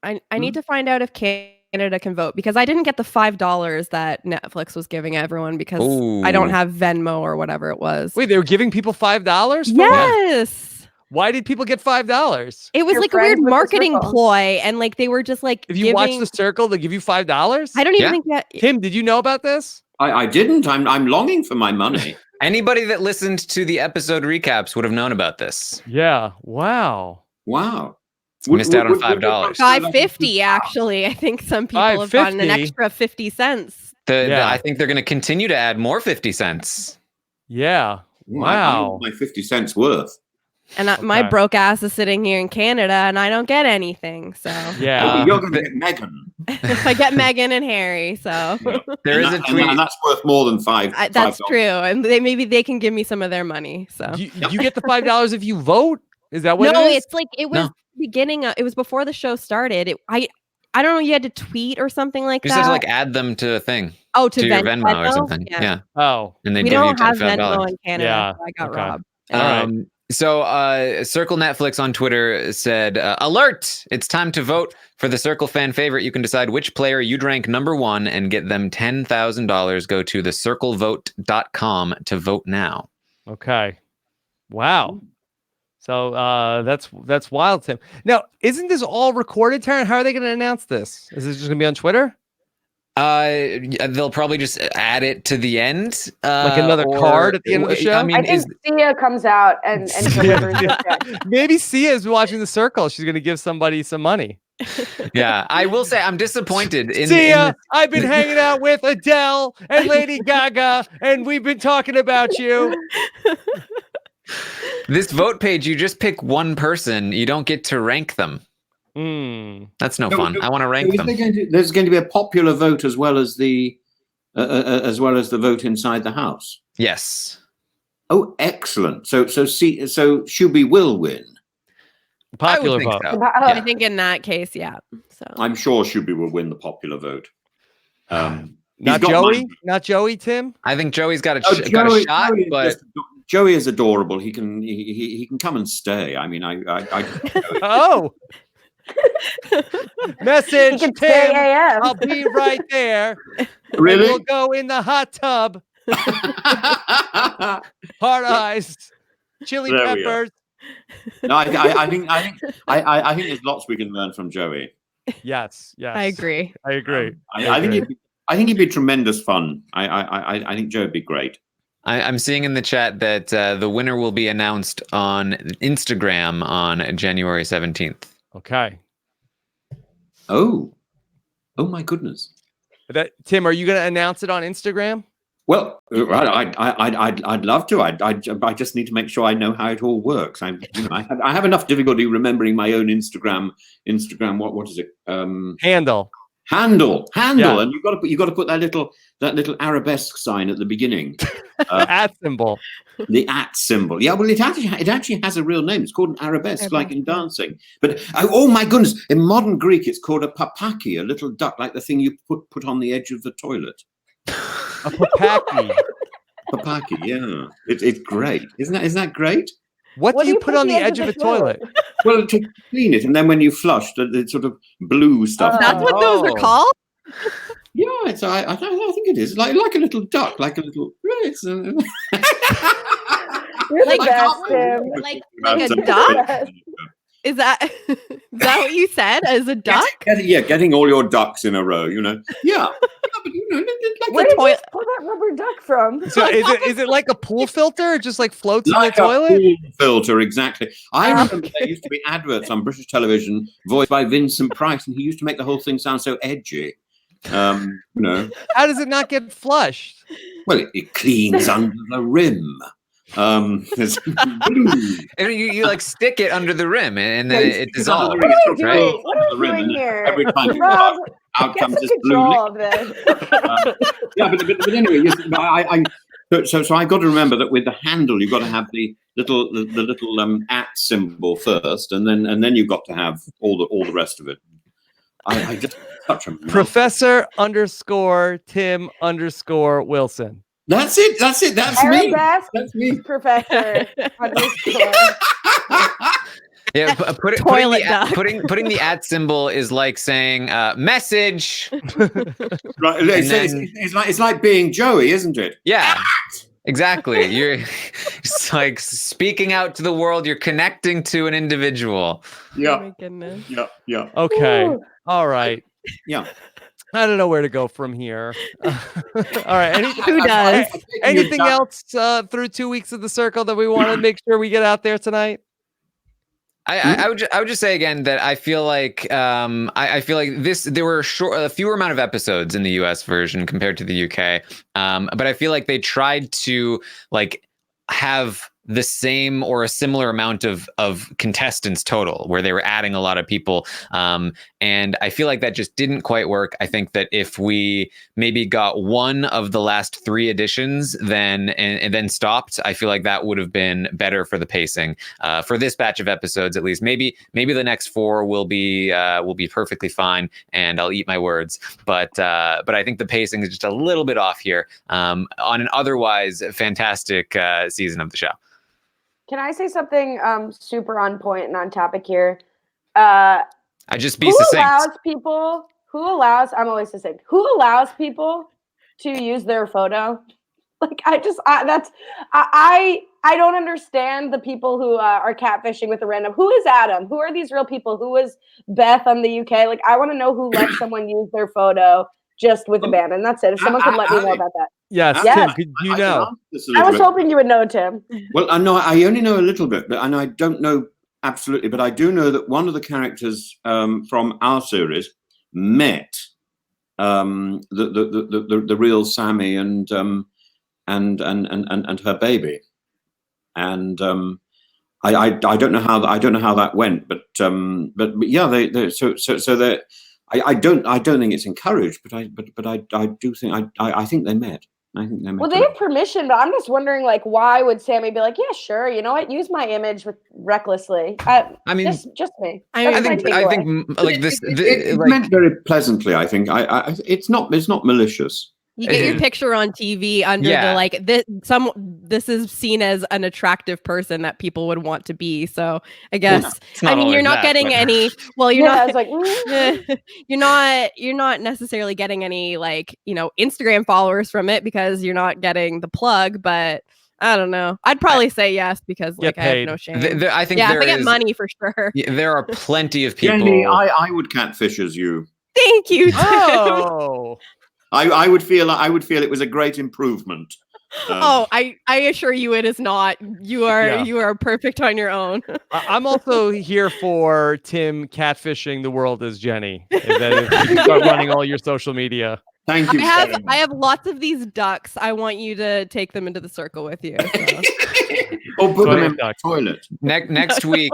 I need to find out if Canada can vote, because I didn't get the $5 that Netflix was giving everyone because I don't have Venmo or whatever it was. Wait, they were giving people $5? Yes. Why did people get $5? It was like a weird marketing ploy, and like they were just like, if you watch the Circle, they give you $5. I don't even think that. Tim, did you know about this? I didn't. I'm longing for my money. Anybody that listened to the episode recaps would have known about this. Yeah. Wow. Missed out on $5. $5.50 actually. I think some people have gotten an extra 50 cents. I think they're going to continue to add more 50 cents. Yeah. Wow. My 50 cents worth. And my broke ass is sitting here in Canada, and I don't get anything. So yeah, you're going to get Meghan. I get Meghan and Harry. So there is a tweet, and that's worth more than $5. That's true, and maybe they can give me some of their money. So you get the $5 if you vote. Is that what? No, it is? It's like it was beginning. It was before the show started. I don't know. You had to tweet or something like that. You just had to like add them to a thing. Oh, to your Venmo or something. Yeah. Oh, and they we give don't you have $5. Venmo in Canada. Yeah. So I got robbed. All right. So Circle Netflix on Twitter said, alert, it's time to vote for the Circle fan favorite. You can decide which player you'd rank number 1 and get them $10,000. Go to thecirclevote.com to vote now. Okay. Wow. So that's wild, Tim. Now, isn't this all recorded, Taran? How are they going to announce this? Is this just going to be on Twitter? They'll probably just add it to the end, like another card at the end of the show. I think Sia comes out and delivers the check. Maybe Sia is watching the Circle. She's going to give somebody some money. Yeah, I will say I'm disappointed. Sia, I've been hanging out with Adele and Lady Gaga, and we've been talking about you. This vote page, you just pick one person. You don't get to rank them. That's no fun. I want to rank them. There's going to be a popular vote as well as the vote inside the house. Yes. Oh, excellent. So Shuby will win. Popular vote. So. I think in that case, yeah. So I'm sure Shuby will win the popular vote. Not Joey? Not Joey, Tim? I think Joey's got a shot, but Joey is adorable. He can come and stay. I mean, oh. Message, Tim. I'll be right there. Really? We'll go in the hot tub. Hard eyes, chili peppers. No, I think there's lots we can learn from Joey. Yes. I agree. I think he'd be tremendous fun. I think Joe would be great. I'm seeing in the chat that the winner will be announced on Instagram on January 17th. Okay. Oh my goodness. Tim, are you going to announce it on Instagram? Well, I'd love to. I just need to make sure I know how it all works. I have enough difficulty remembering my own Instagram. What is it? Handle. Yeah. And you've got to put that little arabesque sign at the beginning. At symbol. The at symbol. Yeah, well, it actually has a real name. It's called an arabesque, like in dancing. But oh my goodness, in modern Greek, it's called a papaki, a little duck, like the thing you put on the edge of the toilet. A papaki. Papaki, yeah. It's great. Isn't that great? What do you put on the edge of a toilet? Well, to clean it, and then when you flush, the sort of blue stuff. That's what those are called? Yeah, I think it is like a little duck, like a little. It's, You're the best, Tim. Like a duck? Is that what you said? As a duck? Getting all your ducks in a row. Yeah. But Where did you pull that rubber duck from? So is it like a pool filter? It just like floats in the like toilet? A pool filter, exactly. I remember there used to be adverts on British television voiced by Vincent Price, and he used to make the whole thing sound so edgy. How does it not get flushed? Well, it cleans under the rim. There's blue. And you like stick it under the rim, and then it dissolves. What are we doing? What are we doing here? Every time you Rob, out get comes some this blue control of this. yeah, but anyway, yes, so I got to remember that with the handle, you've got to have the little at symbol first, and then you've got to have all the rest of it. I just such a Professor _Tim _Wilson. That's it. That's me. That's me. Professor _. Yeah, putting the at symbol is like saying message. Right, it's like being Joey, isn't it? Yeah, exactly. It's like speaking out to the world. You're connecting to an individual. Yeah. Oh my goodness. Yeah. Okay. Ooh. All right. Yeah. I don't know where to go from here. All right. Who does? Anything else through 2 weeks of the circle that we want to make sure we get out there tonight? I would just say again that I feel like I feel like there were a fewer amount of episodes in the US version compared to the UK, but I feel like they tried to like have the same or a similar amount of contestants total, where they were adding a lot of people. And I feel like that just didn't quite work. I think that if we maybe got one of the last 3 editions and then stopped, I feel like that would have been better for the pacing for this batch of episodes, at least. Maybe the next 4 will be perfectly fine, and I'll eat my words. But I think the pacing is just a little bit off here on an otherwise fantastic season of the show. Can I say something super on point and on topic here? I just be succinct. Who allows people to use their photo? Like I don't understand the people who are catfishing with a random. Who is Adam? Who are these real people? Who is Beth on the UK? Like I want to know who let someone use their photo just with abandon. That's it. If someone could let me know about that. Yes, Yes. Tim, you know. I was hoping you would know, Tim. Well, I know I only know a little bit, and I don't know absolutely, but I do know that one of the characters from our series met the real Sammy and her baby, and I don't know how that went, but yeah, they I don't think it's encouraged, but I do think I think they met. Well, they have permission, but I'm just wondering, like, why would Sammy be like, yeah, sure, you know what, use my image recklessly? I mean, just me. I think like this. It's like, meant very pleasantly. I think it's not malicious. You get your picture on TV under the like this. This is seen as an attractive person that people would want to be. So I guess you're not getting any. Well, you're not. Like, you're not necessarily getting any like Instagram followers from it because you're not getting the plug. But I don't know. I'd probably say yes because like I have no shame. I think if I get money for sure. There are plenty of people. Jenny, I would catfish as you. Thank you. Tim. Oh. I would feel it was a great improvement. I assure you, it is not. You are perfect on your own. I'm also here for Tim catfishing the world as Jenny. If you start running all your social media. Thank you. I have lots of these ducks. I want you to take them into the circle with you. So. Or put them in the toilet. Next week,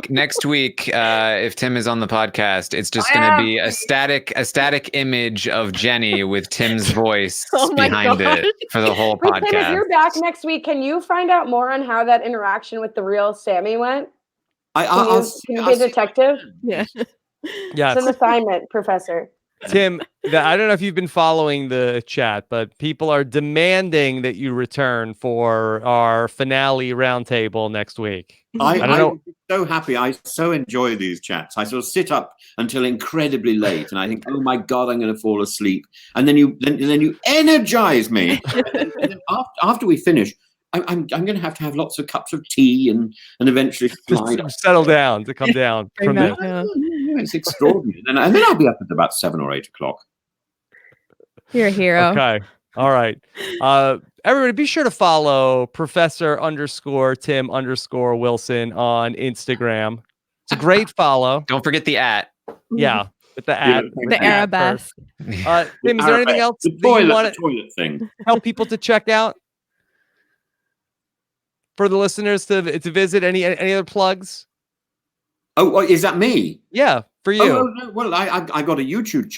if Tim is on the podcast, it's just going to be a static image of Jenny with Tim's voice behind it for the whole podcast. Tim, if you're back next week, can you find out more on how that interaction with the real Sammy went? Can you be a detective? Yeah. Yeah. It's an assignment, Professor. Tim, I don't know if you've been following the chat, but people are demanding that you return for our finale roundtable next week. I'm so happy. I so enjoy these chats. I sort of sit up until incredibly late, and I think, oh my God, I'm going to fall asleep. And then you energize me. and then after we finish, I'm going to have lots of cups of tea and eventually settle down to come down from this. It's extraordinary. And then I'll be up at about 7 or 8 o'clock. You're a hero. Okay. All right. Everybody, be sure to follow Professor_Tim_Wilson on Instagram. It's a great follow. Don't forget the @. Yeah. With the @ the arabesque. Tim, is there anything else the toilet thing help people to check out for the listeners to visit? Any other plugs? Oh, is that me? Yeah, for you. Oh, no. Well, I got a YouTube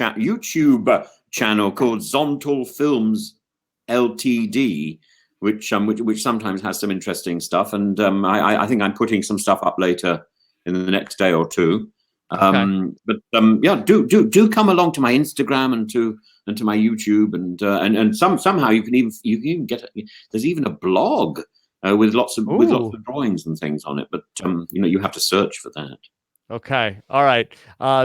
channel called Zontal Films Ltd, which sometimes has some interesting stuff, and I think I'm putting some stuff up later in the next day or two. Okay. But do come along to my Instagram and to my YouTube, and somehow you can even get there's even a blog. With lots of drawings and things on it, but you have to search for that. Okay, all right.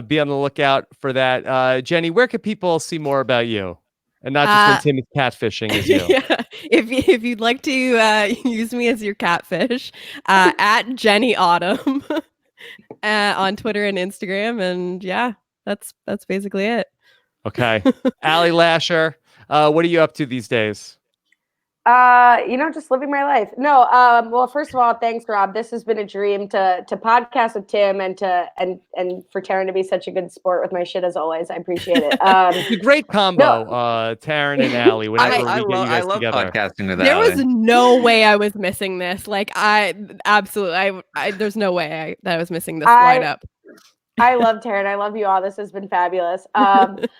Be on the lookout for that. Jenny, where can people see more about you, and not just when Tim is catfishing as you? Yeah, if you'd like to use me as your catfish, at Jenny Autumn on Twitter and Instagram, and yeah, that's basically it. Okay, Allie Lasher, what are you up to these days? Just living my life. No, well, first of all, thanks, Rob. This has been a dream to podcast with Tim and for Taran to be such a good sport with my shit as always. I appreciate it. It's a great combo, Taran and Allie. Whenever we get you guys love together. podcasting with There Allie. was no way I was missing this. Like there's no way that I was missing this lineup. I love Taran. I love you all. This has been fabulous.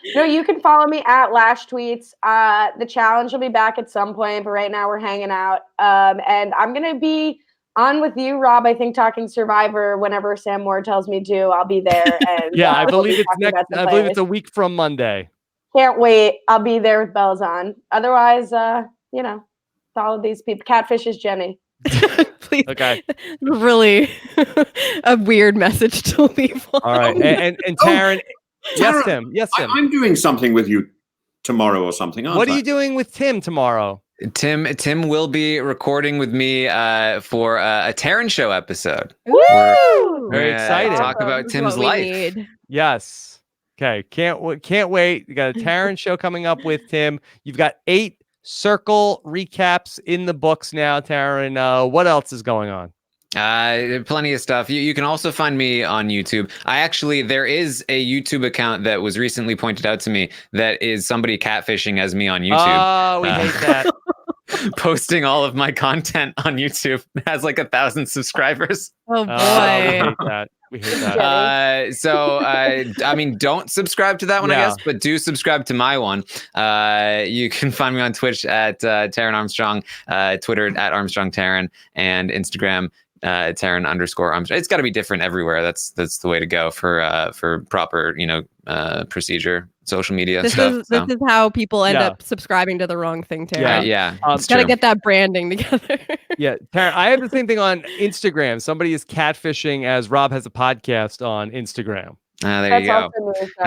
You can follow me at Lash Tweets. The challenge will be back at some point, but right now we're hanging out. And I'm going to be on with you, Rob. I think talking Survivor whenever Sam Moore tells me to. I'll be there. And yeah, I believe it's next. I believe it's a week from Monday. Can't wait. I'll be there with bells on. Otherwise, follow these people. Catfish is Jenny. Please. Okay. Really a weird message to leave on. All right. And Taran. Yes, Tim. Yes, Tim. I'm doing something with you tomorrow or something. What are you doing with Tim tomorrow? Tim will be recording with me for a Taran show episode. Woo! Very excited. Talk about Tim's life. Yes. Okay. Can't wait. You got a Taran show coming up with Tim. You've got 8 Circle recaps in the books now, Taran. What else is going on? Plenty of stuff. You can also find me on YouTube. There is a YouTube account that was recently pointed out to me that is somebody catfishing as me on YouTube. Oh, we hate that. Posting all of my content on YouTube. It has like 1,000 subscribers. Oh boy. We hate that. We hate that. Don't subscribe to that one, I guess, but do subscribe to my one. You can find me on Twitch at Taryn Armstrong, Twitter at Armstrong Taran, and Instagram Taran_Armstrong. It's got to be different everywhere. That's the way to go for proper, procedure, social media stuff. This is how people end up subscribing to the wrong thing, Taran. Yeah. Gotta get that branding together. Yeah, Taran, I have the same thing on Instagram. Somebody is catfishing as Rob has a podcast on Instagram. There you go.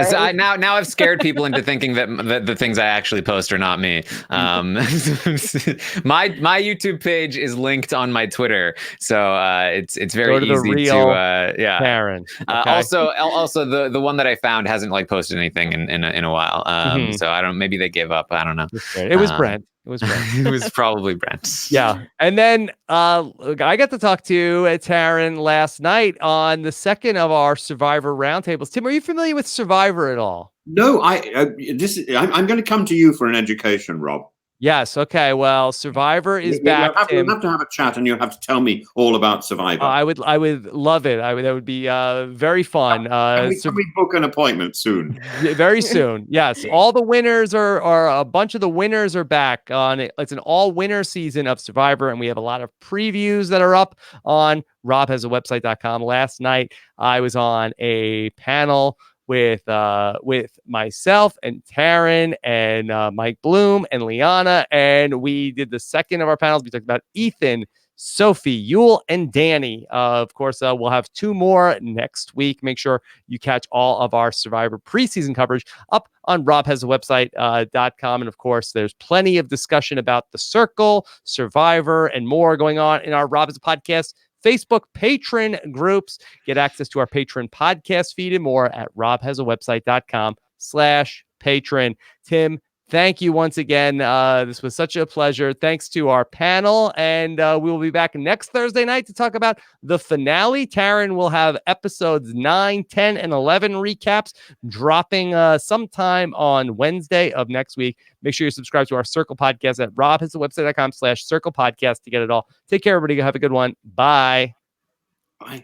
So now I've scared people into thinking that the things I actually post are not me. My YouTube page is linked on my Twitter, so it's very easy to Taran. Okay. Also the one that I found hasn't posted anything in a while. So I don't. Maybe they gave up. I don't know. It was Brent. It was Brent. It was probably Brent. Yeah. And then I got to talk to Taran last night on the second of our Survivor roundtables. Tim, are you familiar with Survivor at all? No, I'm going to come to you for an education, Rob. Yes. Okay. Well, Survivor is back. We'll have to have a chat, and you'll have to tell me all about Survivor. I would love it. That would be very fun. Can we book an appointment soon? Very soon. Yes. All the winners are a bunch of the winners are back on it. It's an all-winner season of Survivor, and we have a lot of previews that are up on RHAP.com. Last night, I was on a panel with myself and Taran and Mike Bloom and Liana, and we did the second of our panels. We talked about Ethan, Sophie, Yul, and Danny. Of course, we'll have 2 more next week. Make sure you catch all of our Survivor preseason coverage up on RHAP.com. And of course, there's plenty of discussion about The Circle, Survivor, and more going on in our Rob Has a Podcast Facebook patron groups. Get access to our patron podcast feed and more at robhasawebsite.com/patron. Tim, thank you once again. This was such a pleasure. Thanks to our panel. And we will be back next Thursday night to talk about the finale. Taran will have episodes 9, 10, and 11 recaps dropping sometime on Wednesday of next week. Make sure you subscribe to our Circle podcast at robhasawebsite.com/Circle podcast to get it all. Take care, everybody. Have a good one. Bye. Bye.